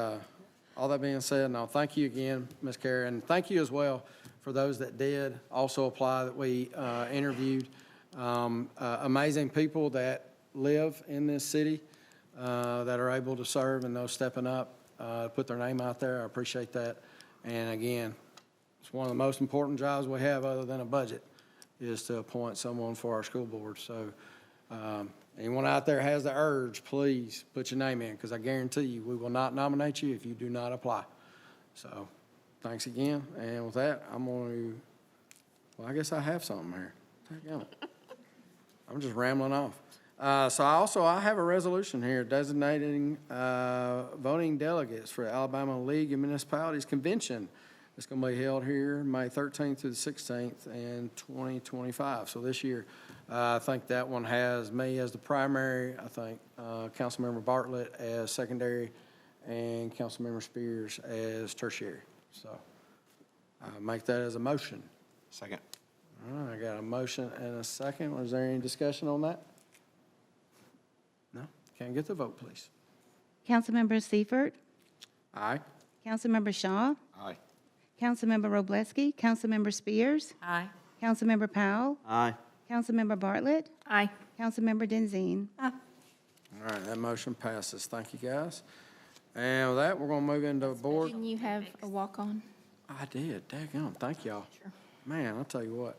all that being said, no, thank you again, Ms. Kara, and thank you as well for those that did also apply that we interviewed. Amazing people that live in this city that are able to serve, and those stepping up, put their name out there. I appreciate that. And again, it's one of the most important jobs we have other than a budget, is to appoint someone for our school board. So anyone out there has the urge, please put your name in, because I guarantee you we will not nominate you if you do not apply. So thanks again. And with that, I'm going to, well, I guess I have something here. I'm just rambling off. So I have a resolution here designating voting delegates for the Alabama League of Municipalities Convention. It's going to be held here May 13th through the 16th in 2025. So this year, I think that one has me as the primary, I think Councilmember Bartlett as secondary, and Councilmember Spears as tertiary. So I make that as a motion. Second. All right, I got a motion and a second. Was there any discussion on that? No? Can I get the vote, please? Councilmember Seifert, Aye. Councilmember Shaw, Aye. Councilmember Wroblewski, Councilmember Spears, Aye. Councilmember Powell, Aye. Councilmember Bartlett, Aye. Councilmember Denzine. All right, that motion passes. Thank you, guys. And with that, we're going to move into board. Didn't you have a walk-on? I did. Daggone. Thank y'all. Sure. Man, I'll tell you what.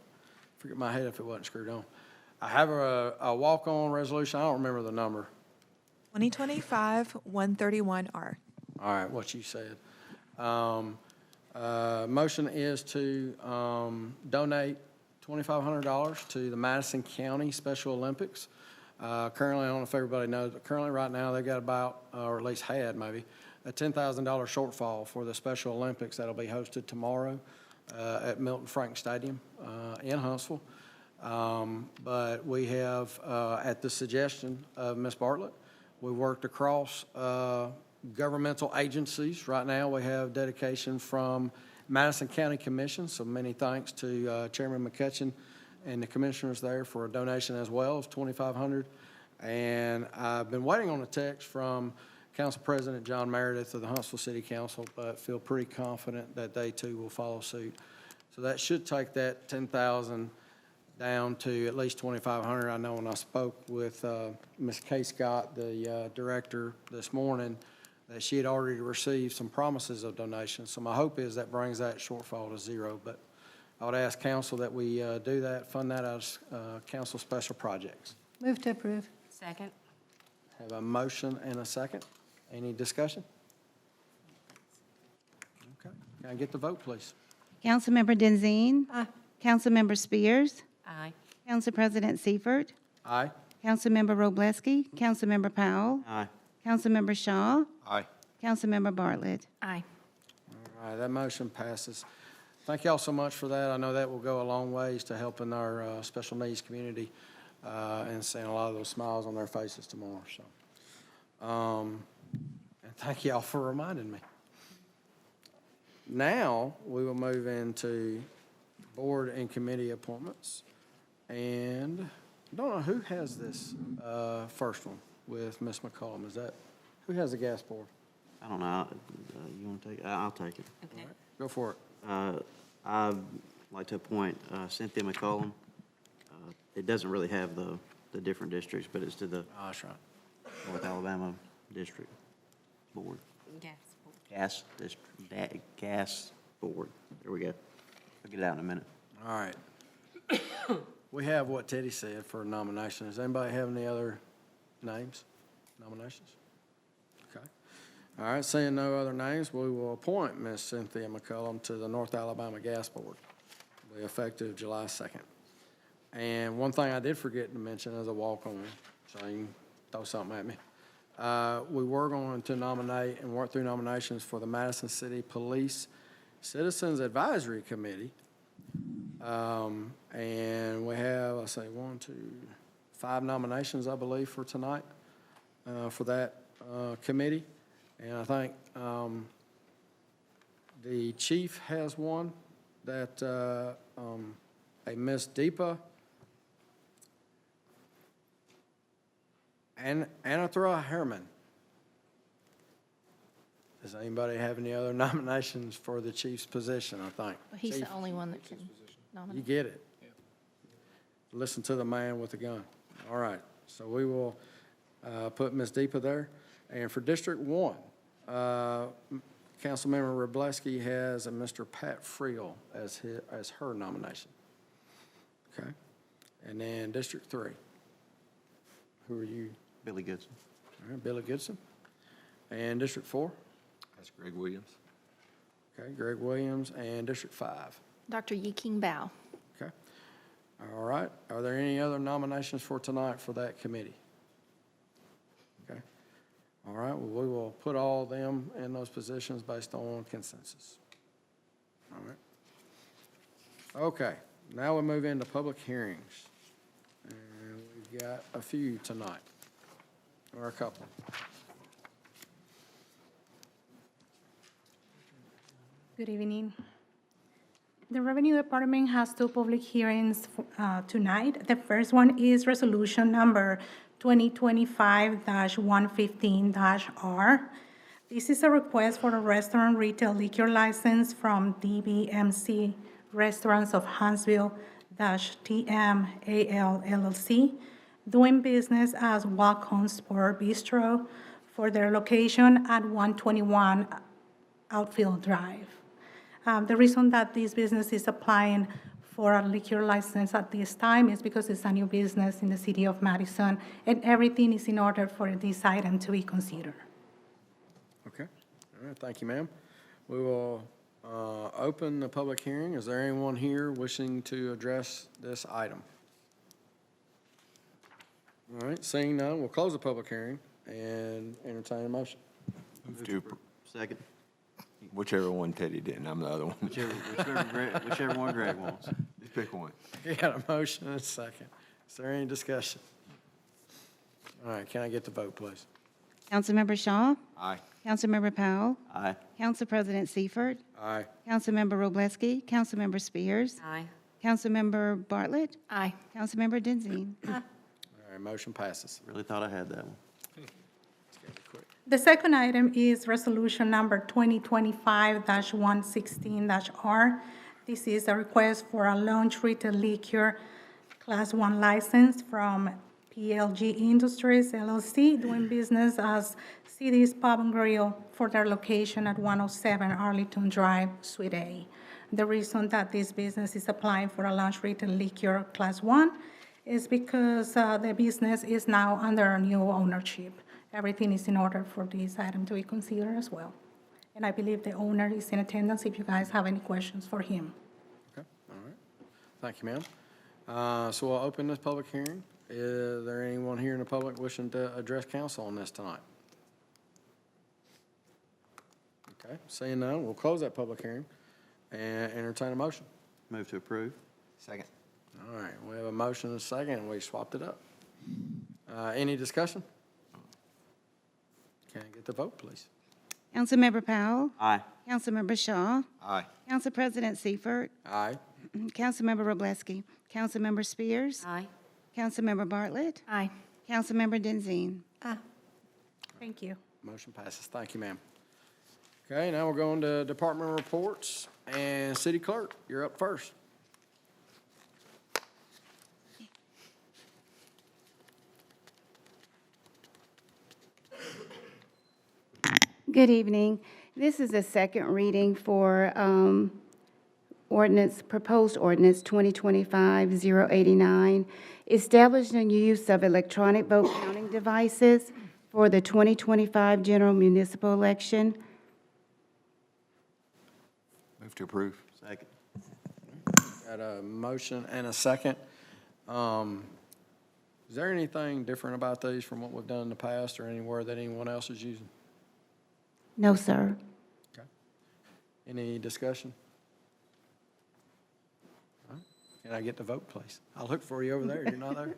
Forget my head if it wasn't screwed on. I have a walk-on resolution. I don't remember the number. 2025-131R. All right, what you said. Motion is to donate $2,500 to the Madison County Special Olympics. Currently, I don't know if everybody knows, but currently right now they've got about, or at least had maybe, a $10,000 shortfall for the Special Olympics that'll be hosted tomorrow at Milton Frank Stadium in Huntsville. But we have, at the suggestion of Ms. Bartlett, we worked across governmental agencies. Right now, we have dedication from Madison County Commission, so many thanks to Chairman McCutcheon and the commissioners there for a donation as well of $2,500. And I've been waiting on a text from Council President John Meredith of the Huntsville City Council, but feel pretty confident that they too will follow suit. So that should take that $10,000 down to at least $2,500. I know when I spoke with Ms. Kay Scott, the director, this morning, that she had already received some promises of donations. So my hope is that brings that shortfall to zero. But I would ask council that we do that, fund that as council special projects. Move to approve. Second. Have a motion and a second. Any discussion? Okay. Can I get the vote, please? Councilmember Denzine. Aye. Councilmember Spears. Aye. Council President Seifert. Aye. Councilmember Wroblewski, Councilmember Powell, Aye. Councilmember Shaw, Aye. Councilmember Bartlett. Aye. All right, that motion passes. Thank y'all so much for that. I know that will go a long ways to helping our special needs community and seeing a lot of those smiles on their faces tomorrow, so. And thank y'all for reminding me. Now, we will move into board and committee appointments. And I don't know who has this first one with Ms. McCollum. Is that, who has the gas board? I don't know. You want to take it? I'll take it. Okay. Go for it. I'd like to appoint Cynthia McCollum. It doesn't really have the different districts, but it's to the Oh, that's right. North Alabama District Board. Yes. Gas Board. There we go. I'll get it out in a minute. All right. We have what Teddy said for nomination. Does anybody have any other names, nominations? Okay. All right, seeing no other names, we will appoint Ms. Cynthia McCullum to the North Alabama Gas Board, will be effective July 2nd. And one thing I did forget to mention as a walk-on, so you can throw something at me. We were going to nominate and work through nominations for the Madison City Police Citizens Advisory Committee. And we have, let's say, 5 nominations, I believe, for tonight, for that committee. And I think the chief has one that a Miss Deepa and Anathra Herman. Does anybody have any other nominations for the chief's position, I think? Well, he's Chief, the only one that can you nominate. get it. Listen to the man with the gun. All right, so we will put Ms. Deepa there. And for District 1, Councilmember Wroblewski has a Mr. Pat Friel as her nomination. Okay? And then District 3, who are you? Billy Goodson. All right, Billy Goodson. And District 4? That's Greg Williams. Okay, Greg Williams. And District 5? Dr. Yi-King Bao. Okay. All right. Are there any other nominations for tonight for that committee? Okay. All right, well, we will put all of them in those positions based on consensus. All right. Okay, now we move into public hearings. And we've got a few tonight, or a couple. Good evening. The Revenue Department has 2 public hearings tonight. The first one is resolution number 2025-115-R. This is a request for a restaurant retail liquor license from DBMC Restaurants of Huntsville-TM AL LLC, doing business as Walk-On Sport Bistro for their location at 121 Outfield Drive. The reason that this business is applying for a liquor license at this time is because it's a new business in the city of Madison, and everything is in order for this item to be considered. Okay. All right, thank you, ma'am. We will open the public hearing. Is there anyone here wishing to address this item? All right, seeing none, we'll close the public hearing and entertain a motion. Move to, Second. whichever one Teddy did, and I'm the other one. Whichever one Greg wants. Just pick one. You got a motion and a second. Is there any discussion? All right, can I get the vote, please? Councilmember Shaw, Aye. Councilmember Powell, Aye. Council President Seifert, Aye. Councilmember Wroblewski, Councilmember Spears, Aye. Councilmember Bartlett, Aye. Councilmember Denzine. All right, motion passes. Really thought I had that one. The second item is resolution number 2025-116-R. This is a request for a lounge retail liquor Class 1 license from PLG Industries LLC, doing business as CD's Pub and Grill for their location at 107 Arlington Drive, Suite A. The reason that this business is applying for a lounge retail liquor Class 1 is because the business is now under a new ownership. Everything is in order for this item to be considered as well. And I believe the owner is in attendance if you guys have any questions for him. Okay, all right. Thank you, ma'am. So we'll open this public hearing. Is there anyone here in the public wishing to address council on this tonight? Okay, seeing none, we'll close that public hearing and entertain a motion. Move to approve. Second. All right, we have a motion and a second, and we swapped it up. Any discussion? Can I get the vote, please? Councilmember Powell. Aye. Councilmember Shaw. Aye. Council President Seifert. Aye. Councilmember Wroblewski. Councilmember Spears. Aye. Councilmember Bartlett. Aye. Councilmember Denzine. Thank you. Motion passes. Thank you, ma'am. Okay, now we're going to department reports, and City Clerk, you're up first. Good evening. This is the second reading for proposed ordinance 2025-089, establishing the use of electronic vote counting devices for the 2025 general municipal election. Move to approve. Second. Got a motion and a second. Is there anything different about these from what we've done in the past or anywhere that anyone else is using? No, sir. Okay. Any discussion? All right. Can I get the vote, please? I'll look for you over there. You're not there?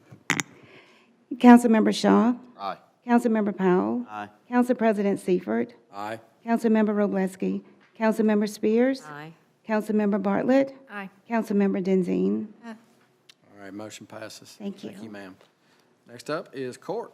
Councilmember Shaw. Aye. Councilmember Powell. Aye. Council President Seifert. Aye. Councilmember Wroblewski. Councilmember Spears. Aye. Councilmember Bartlett. Aye. Councilmember Denzine. All right, motion passes. Thank you. Thank you, ma'am. Next up is court.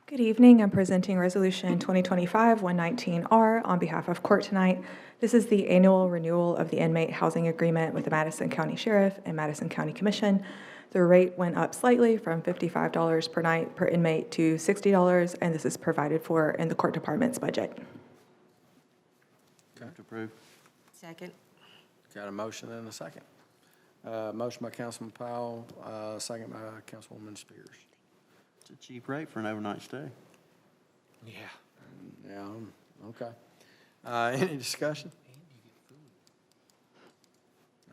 Good evening. I'm presenting Resolution 2025-119R on behalf of court tonight. This is the annual renewal of the inmate housing agreement with the Madison County Sheriff and Madison County Commission. The rate went up slightly from $55 per night per inmate to $60, and this is provided for in the court department's budget. Move to approve. Second. Got a motion and a second. Motion by Councilman Powell, second by Councilwoman Spears. It's a cheap rate for an overnight stay. Yeah. Yeah, okay. Any discussion?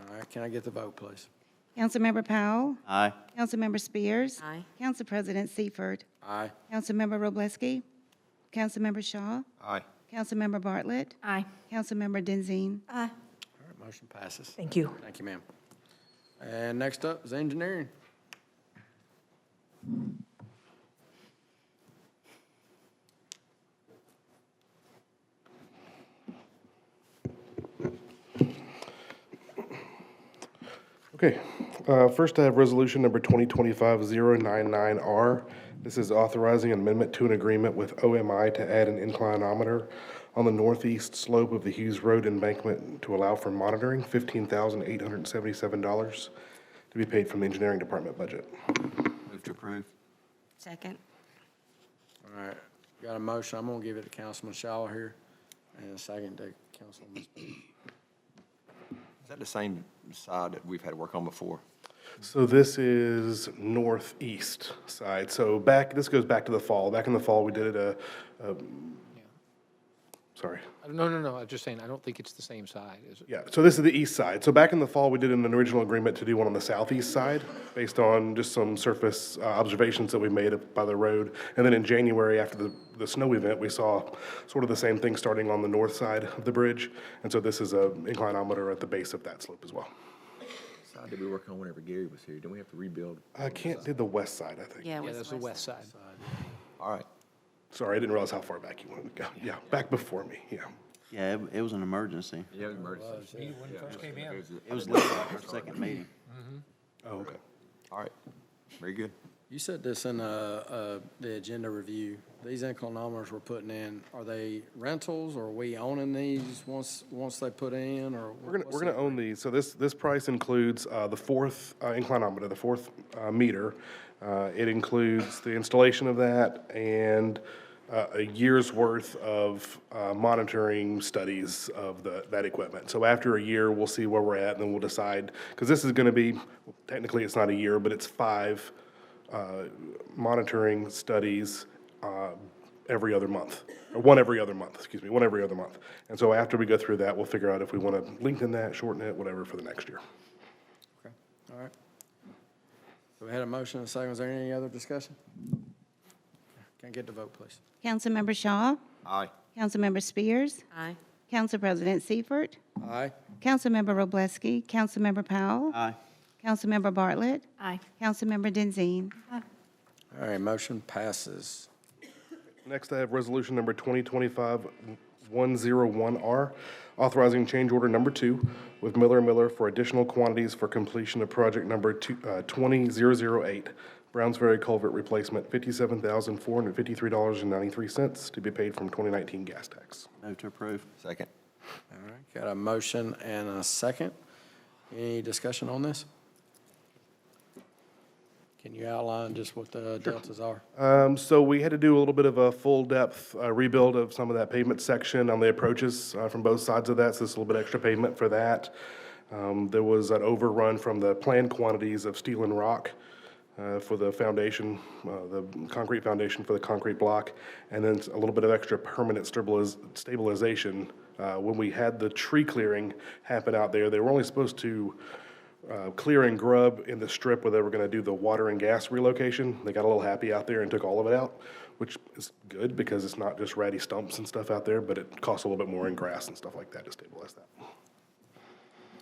All right, can I get the vote, please? Councilmember Powell. Aye. Councilmember Spears. Aye. Council President Seifert. Aye. Councilmember Wroblewski. Councilmember Shaw. Aye. Councilmember Bartlett. Aye. Councilmember Denzine. Aye. All right, motion passes. Thank you. Thank you, ma'am. And next up is engineering. Okay, first I have resolution number 2025-099R. This is authorizing an amendment to an agreement with OMI to add an inclinometer on the northeast slope of the Hughes Road embankment to allow for monitoring, $15,877 to be paid from the engineering department budget. Move to approve. Second. All right, got a motion. I'm gonna give it to Councilman Shaw here, and a second to Councilwoman Spears. Is that the same side that we've had to work on before? So this is northeast side. So this goes back to the fall. Back in the fall, we did sorry. No, I'm just saying, I don't think it's the same side, is it? Yeah, so this is the east side. So back in the fall, we did an original agreement to do one on the southeast side based on just some surface observations that we made up by the road. And then in January, after the snow event, we saw sort of the same thing starting on the north side of the bridge. And so this is a inclinometer at the base of that slope as well. Side did we work on whenever Gary was here? Didn't we have to rebuild? Did the west side, I think. Yeah, That's the west side. All right. Sorry, I didn't realize how far back you wanted to go. Yeah, back before me, yeah. Yeah, it was an emergency. Yeah, emergency. When you first came in. It was late at our second meeting. Oh, okay. All right. Very good. You said this in the agenda review. These inclinometers we're putting in, are they rentals, or are we owning these once they put in, or? We're gonna own these. So this price includes the fourth inclinometer, the fourth meter. It includes the installation of that and a year's worth of monitoring studies of that equipment. So after a year, we'll see where we're at, and then we'll decide, because this is going to be, technically it's not a year, but it's 5 monitoring studies every other month, or one every other month. And so after we go through that, we'll figure out if we want to lengthen that, shorten it, whatever for the next year. We had a motion and a second. Is there any other discussion? Can I get the vote, please? Councilmember Shaw, Aye. Councilmember Spears, Aye. Council President Seifert, Aye. Councilmember Wroblewski, Councilmember Powell, Aye. Councilmember Bartlett, Aye. Councilmember Denzine. All right, motion passes. Next, I have resolution number 2025-101R, authorizing change order number 2 with Miller & Miller for additional quantities for completion of project number 20008, Browns Ferry Culvert Replacement, $57,453.93 to be paid from 2019 gas tax. Move to approve. Second. All right, got a motion and a second. Any discussion on this? Can you outline just what the deltas are? So we had to do a little bit of a full-depth rebuild of some of that pavement section on the approaches from both sides of that, so this is a little bit extra pavement for that. There was an overrun from the planned quantities of steel and rock for the foundation, the concrete foundation for the concrete block, and then a little bit of extra permanent stabilization. When we had the tree clearing happen out there, they were only supposed to clear and grub in the strip where they were going to do the water and gas relocation. They got a little happy out there and took all of it out, which is good because it's not just ratty stumps and stuff out there, but it costs a little bit more in grass and stuff like that to stabilize that.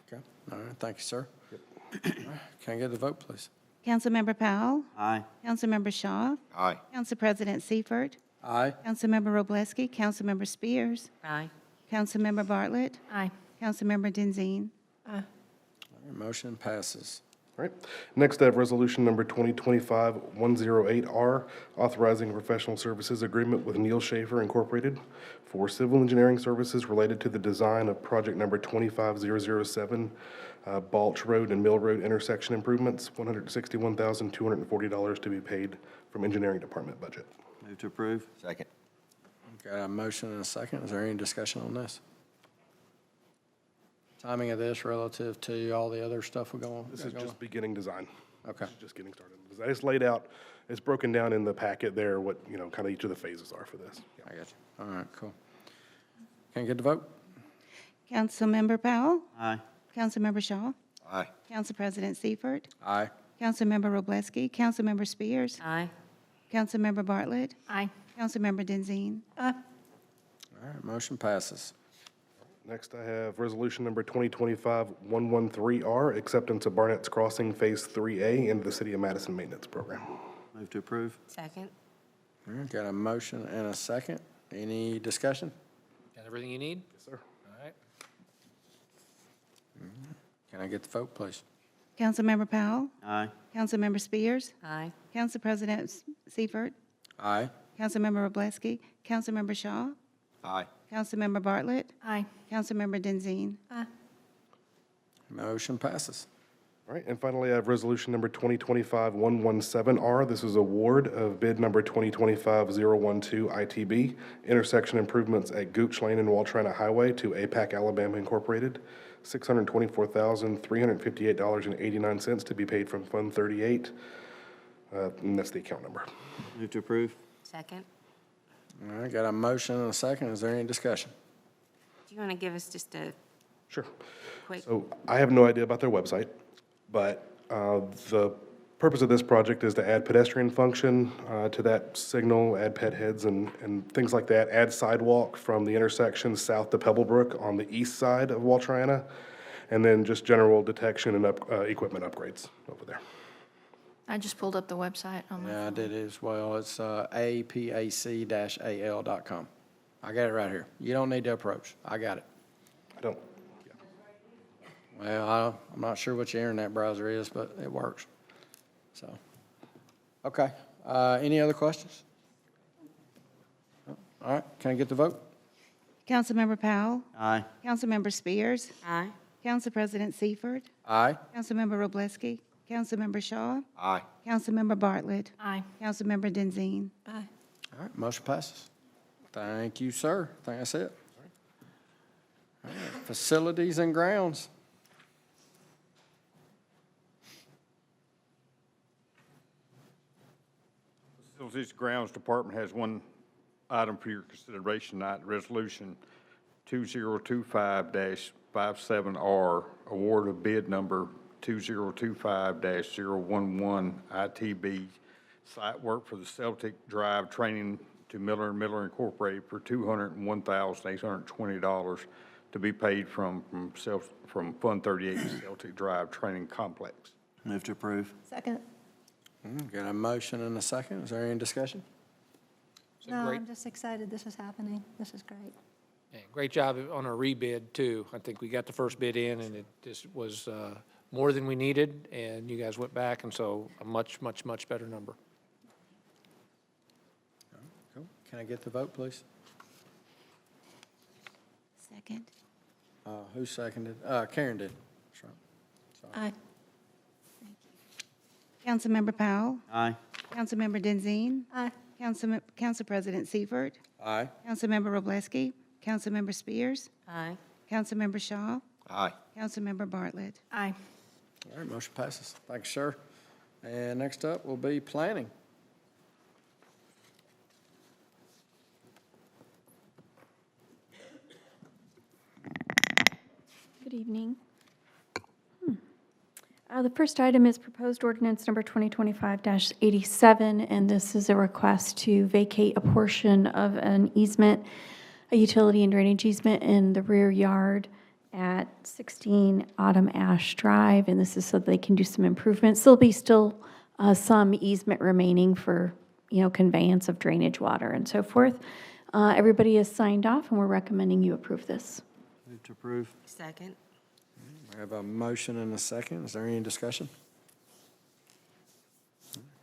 Okay, all right, thank you, sir. All right, can I get the vote, please? Councilmember Powell, Aye. Councilmember Shaw, Aye. Council President Seifert, Aye. Councilmember Wroblewski, Councilmember Spears, Aye. Councilmember Bartlett, Aye. Councilmember Denzine. All right, motion passes. All right. Next, I have resolution number 2025-108R, authorizing a professional services agreement with Neil Schaefer Incorporated for civil engineering services related to the design of project number 25007, Balch Road and Mill Road intersection improvements, $161,240 to be paid from engineering department budget. Move to approve. Second. Got a motion and a second. Is there any discussion on this? Timing of this relative to all the other stuff we're going? This is just beginning design. Okay. This is just getting started. It's laid out, it's broken down in the packet there, what, kind of each of the phases are for this. I got you. All right, cool. Can I get the vote? Councilmember Powell, Aye. Councilmember Shaw, Aye. Council President Seifert, Aye. Councilmember Wroblewski, Councilmember Spears, Aye. Councilmember Bartlett, Aye. Councilmember Denzine. All right, motion passes. Next, I have resolution number 2025-113R, acceptance of Barnett's Crossing Phase 3A into the City of Madison Maintenance Program. Move to approve. Second. All right, got a motion and a second. Any discussion? Got everything you need? Yes, sir. All right. Can I get the vote, please? Councilmember Powell, Aye. Councilmember Spears, Aye. Council President Seifert, Aye. Councilmember Wroblewski, Councilmember Shaw, Aye. Councilmember Bartlett, Aye. Councilmember Denzine. Motion passes. All right, and finally, I have resolution number 2025-117R. This is award of bid number 2025-012 ITB, intersection improvements at Gooch Lane and Waltrina Highway to APAC Alabama Incorporated, $624,358.89 to be paid from Fund 38, and that's the account number. Move to approve. Second. All right, got a motion and a second. Is there any discussion? Do you want to give us just a Sure. quick? So I have no idea about their website, but the purpose of this project is to add pedestrian function to that signal, add ped heads and things like that, add sidewalk from the intersection south to Pebblebrook on the east side of Waltrina, and then just general detection and equipment upgrades over there. I just pulled up the website on my Yeah, I did as well. It's apac-al.com. I got it right here. You don't need to approach. I got it. I don't. Well, I'm not sure what your internet browser is, but it works. So, okay. Any other questions? All right, can I get the vote? Councilmember Powell, Aye. Councilmember Spears, Aye. Council President Seifert, Aye. Councilmember Wroblewski, Councilmember Shaw, Aye. Councilmember Bartlett, Aye. Councilmember Denzine. Aye. All right, motion passes. Thank you, sir. I think that's it. All right, facilities and grounds. Facilities and Grounds Department has one item for your consideration tonight, Resolution 2025-57R, award of bid number 2025-011 ITB site work for the Celtic Drive training to Miller and Miller Incorporated for $201,820 to be paid from Fund 38 Celtic Drive Training Complex. Move to approve. Second. Got a motion and a second. Is there any discussion? It's a No, great- I'm just excited this is happening. This is great. Yeah, great job on our rebid, too. I think we got the first bid in, and it just was more than we needed, and you guys went back, and so a much, much, much better number. Cool. Can I get the vote, please? Second. Who seconded? Karen did. That's right. Sorry. Aye. Councilmember Powell. Aye. Councilmember Denzine. Aye. Council President Seifert. Aye. Councilmember Wroblewski. Councilmember Spears. Aye. Councilmember Shaw. Aye. Councilmember Bartlett. Aye. All right, motion passes. Thanks, sir. And next up will be planning. Good evening. The first item is proposed ordinance number 2025-87, and this is a request to vacate a portion of an easement, a utility and drainage easement in the rear yard at 16 Autumn Ash Drive, and this is so they can do some improvements. There'll be still some easement remaining for, conveyance of drainage water and so forth. Everybody is signed off, and we're recommending you approve this. Move to approve. Second. I have a motion and a second. Is there any discussion?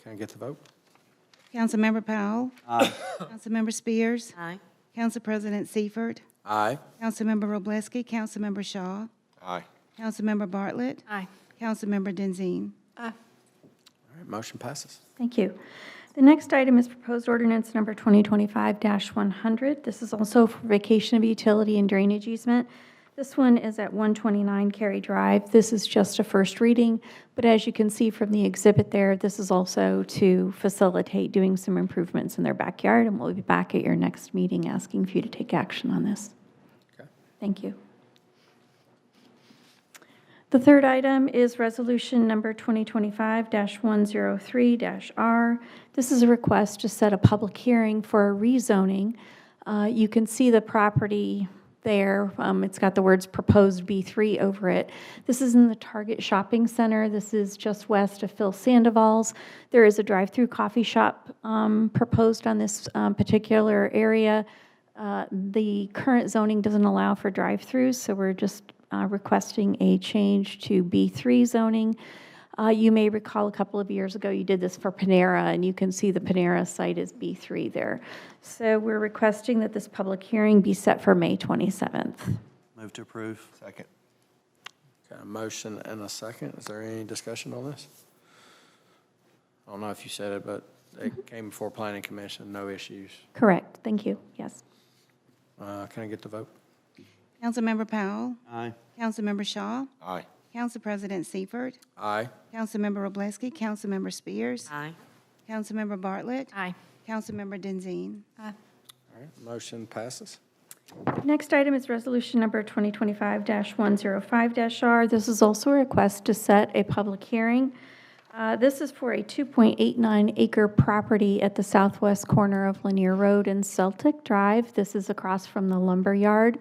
Can I get the vote? Councilmember Powell. Aye. Councilmember Spears. Aye. Council President Seifert. Aye. Councilmember Wroblewski. Councilmember Shaw. Aye. Councilmember Bartlett. Aye. Councilmember Denzine. Aye. All right, motion passes. Thank you. The next item is proposed ordinance number 2025-100. This is also for vacation of utility and drainage easement. This one is at 129 Cary Drive. This is just a first reading, but as you can see from the exhibit there, this is also to facilitate doing some improvements in their backyard, and we'll be back at your next meeting asking for you to take action on this. Okay. Thank you. The third item is resolution number 2025-103-R. This is a request to set a public hearing for a rezoning. You can see the property there. It's got the words proposed B3 over it. This is in the Target Shopping Center. This is just west of Phil Sandoval's. There is a drive-through coffee shop proposed on this particular area. The current zoning doesn't allow for drive-throughs, so we're just requesting a change to B3 zoning. You may recall a couple of years ago you did this for Panera, and you can see the Panera site is B3 there. So we're requesting that this public hearing be set for May 27th. Move to approve. Second. Got a motion and a second. Is there any discussion on this? I don't know if you said it, but it came before Planning Commission, no issues. Correct. Thank you. Yes. Can I get the vote? Councilmember Powell. Aye. Councilmember Shaw. Aye. Council President Seifert. Aye. Councilmember Wroblewski. Councilmember Spears. Aye. Councilmember Bartlett. Aye. Councilmember Denzine. Aye. All right, motion passes. Next item is resolution number 2025-105-R. This is also a request to set a public hearing. This is for a 2.89 acre property at the southwest corner of Lanier Road and Celtic Drive. This is across from the lumber yard.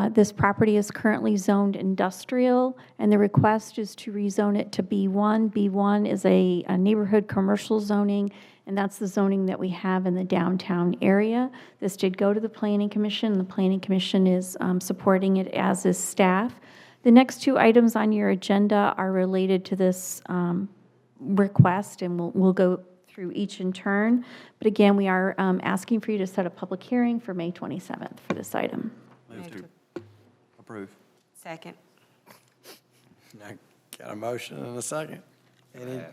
This property is currently zoned industrial, and the request is to rezone it to B1. B1 is a neighborhood commercial zoning, and that's the zoning that we have in the downtown area. This did go to the Planning Commission. The Planning Commission is supporting it, as is staff. The next two items on your agenda are related to this request, and we'll go through each in turn. But again, we are asking for you to set a public hearing for May 27th for this item. Move to approve. Second. I got a motion and a second. And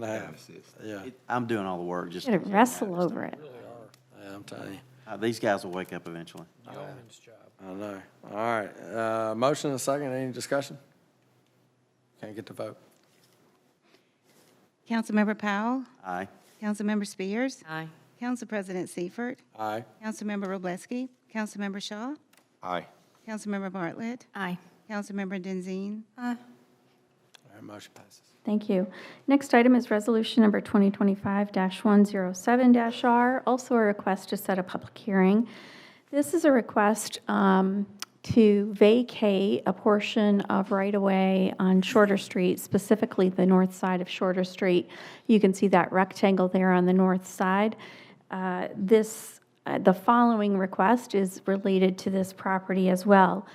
a half. Yeah. I'm doing all the work, just. You're gonna wrestle over it. Yeah, I'm telling you. These guys will wake up eventually. Yeoman's job. I know. All right. Motion and a second. Any discussion? Can't get the vote. Councilmember Powell. Aye. Councilmember Spears. Aye. Council President Seifert. Aye. Councilmember Wroblewski. Councilmember Shaw. Aye. Councilmember Bartlett. Aye. Councilmember Denzine. Aye. All right, right, motion passes. Thank you. Next item is resolution number 2025-107-R, also a request to set a public hearing. This is a request to vacate a portion of right-of-way on Shorter Street, specifically the north side of Shorter Street. You can see that rectangle there on the north side. The following request is related to this property as well.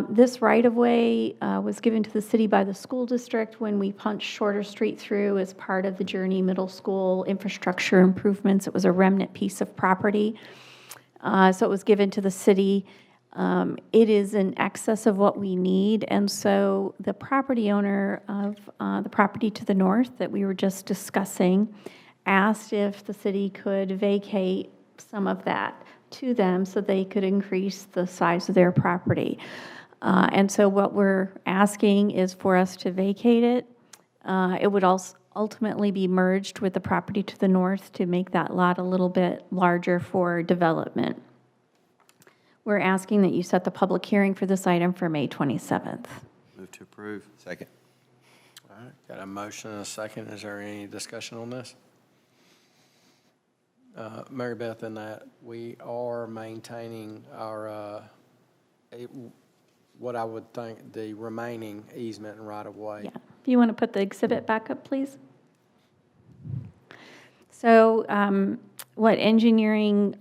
This right-of-way was given to the city by the school district when we punched Shorter Street through as part of the Journey Middle School infrastructure improvements. It was a remnant piece of property. So it was given to the city. It is in excess of what we need, and so the property owner of the property to the north that we were just discussing asked if the city could vacate some of that to them so they could increase the size of their property. And so what we're asking is for us to vacate it. It would also ultimately be merged with the property to the north to make that lot a little bit larger for development. We're asking that you set the public hearing for this item for May 27th. Move to approve. Second. All right, got a motion and a second. Is there any discussion on this? Mary Beth, in that we are maintaining our, what I would think the remaining easement and right-of-way. Yeah. Do you want to put the exhibit back up, please? So what engineering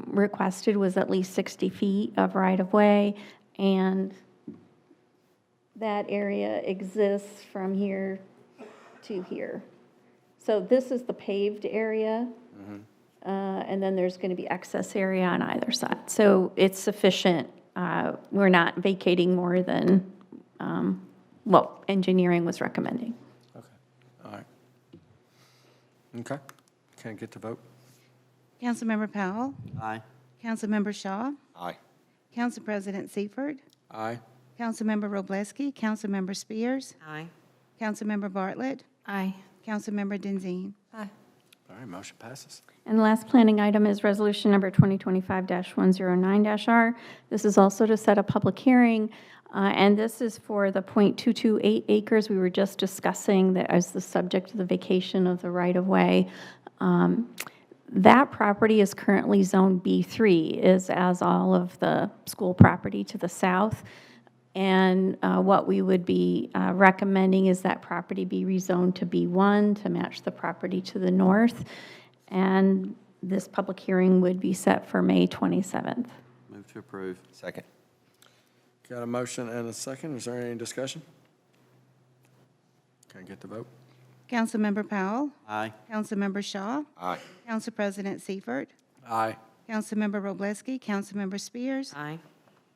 requested was at least 60 feet of right-of-way, and that area exists from here to here. So this is the paved area, and then there's going to be excess area on either side. So it's sufficient. We're not vacating more than what engineering was recommending. Okay, all right. Okay, can I get the vote? Councilmember Powell. Aye. Councilmember Shaw. Aye. Council President Seifert. Aye. Councilmember Wroblewski. Councilmember Spears. Aye. Councilmember Bartlett. Aye. Councilmember Denzine. Aye. All right, motion passes. And the last planning item is resolution number 2025-109-R. This is also to set a public hearing, and this is for the .228 acres we were just discussing that as the subject of the vacation of the right-of-way. That property is currently Zone B3, as all of the school property to the south. And what we would be recommending is that property be rezoned to B1 to match the property to the north. And this public hearing would be set for May 27th. Move to approve. Second. Got a motion and a second. Is there any discussion? Can I get the vote? Councilmember Powell. Aye. Councilmember Shaw. Aye. Council President Seifert. Aye. Councilmember Wroblewski. Councilmember Spears. Aye.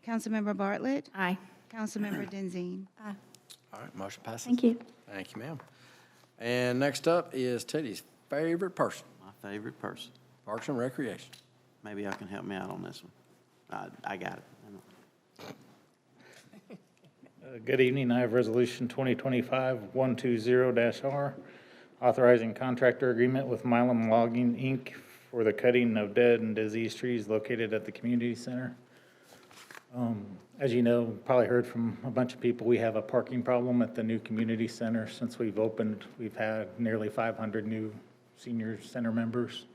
Councilmember Bartlett. Aye. Councilmember Denzine. Aye. All right, motion passes. Thank you. Thank you, ma'am. And next up is Teddy's favorite person, My favorite person. Parks and Recreation. Maybe y'all can help me out on this one. I got it. Good evening. I have Resolution 2025-120-R, authorizing contractor agreement with Milam Logging, Inc. for the cutting of dead and diseased trees located at the community center. As you know, probably heard from a bunch of people, we have a parking problem at the new community center. Since we've opened, we've had nearly 500 new senior center members.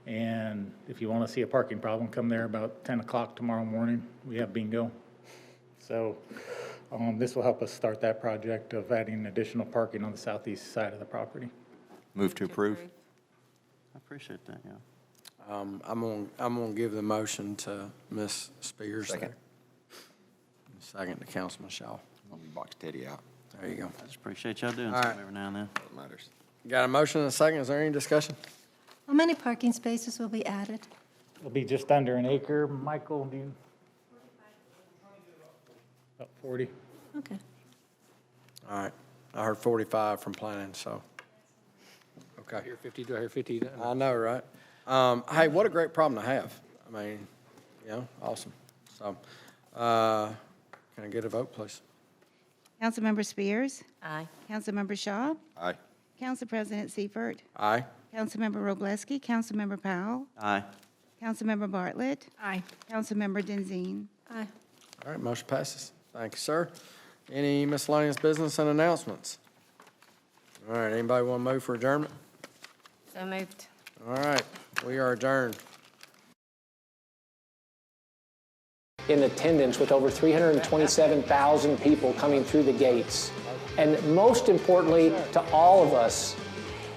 And if you want to see a parking problem, come there about 10 o'clock tomorrow morning. We have bingo. So this will help us start that project of adding additional parking on the southeast side of the property. Move to approve. I appreciate that, yeah. I'm gonna give the motion to Ms. Spears. Second. there. Second to Councilman Shaw. Let me box Teddy out. There you go. I just appreciate y'all doing All something right. every now and then. That matters. Got a motion and a second. Is there any discussion? How many parking spaces will be added? It'll be just under an acre. Michael, do you? About 40. Okay. All right. I heard 45 from planning, so. Okay. Here 50, do I hear 50? I know, right? Hey, what a great problem to have. I mean, you know, awesome. So, can I get a vote, please? Councilmember Spears. Aye. Councilmember Shaw. Aye. Council President Seifert. Aye. Councilmember Wroblewski. Councilmember Powell. Aye. Councilmember Bartlett. Aye. Councilmember Denzine. Aye. All right, motion passes. Thank you, sir. Any miscellaneous business and announcements? All right, anybody want to move for adjournment? So moved. All right, we are adjourned. In attendance with over 327,000 people coming through the gates. And most importantly to all of us,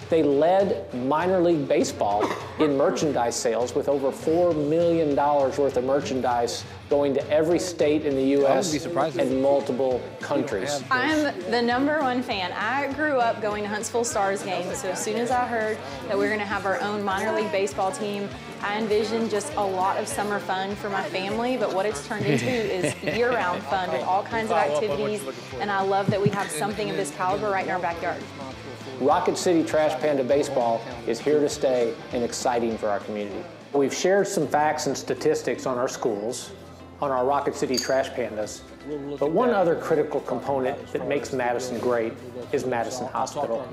they led minor league baseball in merchandise sales with over $4 million worth of merchandise going to every state in the U.S. and multiple countries. I'm the #1 fan. I grew up going to Huntsville Stars games, so as soon as I heard that we were going to have our own minor league baseball team, I envisioned just a lot of summer fun for my family, but what it's turned into is year-round fun with all kinds of activities, and I love that we have something of this caliber right in our backyard. Rocket City Trash Panda Baseball is here to stay and exciting for our community. We've shared some facts and statistics on our schools, on our Rocket City Trash Pandas, but one other critical component that makes Madison great is Madison Hospital.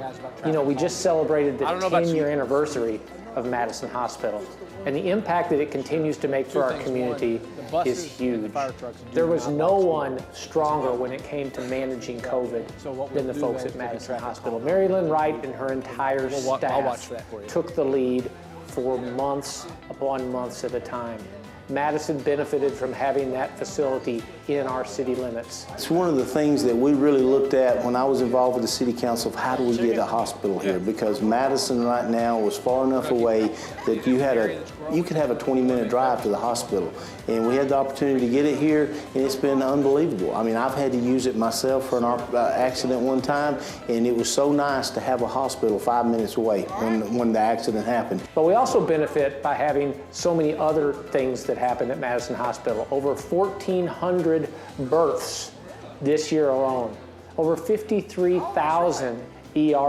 You know, we just celebrated the 10-year anniversary of Madison Hospital, and the impact that it continues to make for our community is huge. There was no one stronger when it came to managing COVID than the folks at Madison Hospital. Mary Lynn Wright and her entire staff took the lead for months upon months at a time. Madison benefited from having that facility in our city limits. It's one of the things that we really looked at when I was involved with the city council of how do we get a hospital here, because Madison right now was far enough away that you could have a 20-minute drive to the hospital. And we had the opportunity to get it here, and it's been unbelievable. I mean, I've had to use it myself for an accident one time, and it was so nice to have a hospital 5 minutes away when the accident happened. But we also benefit by having so many other things that happen at Madison Hospital. Over 1,400 births this year alone. Over 53,000 ER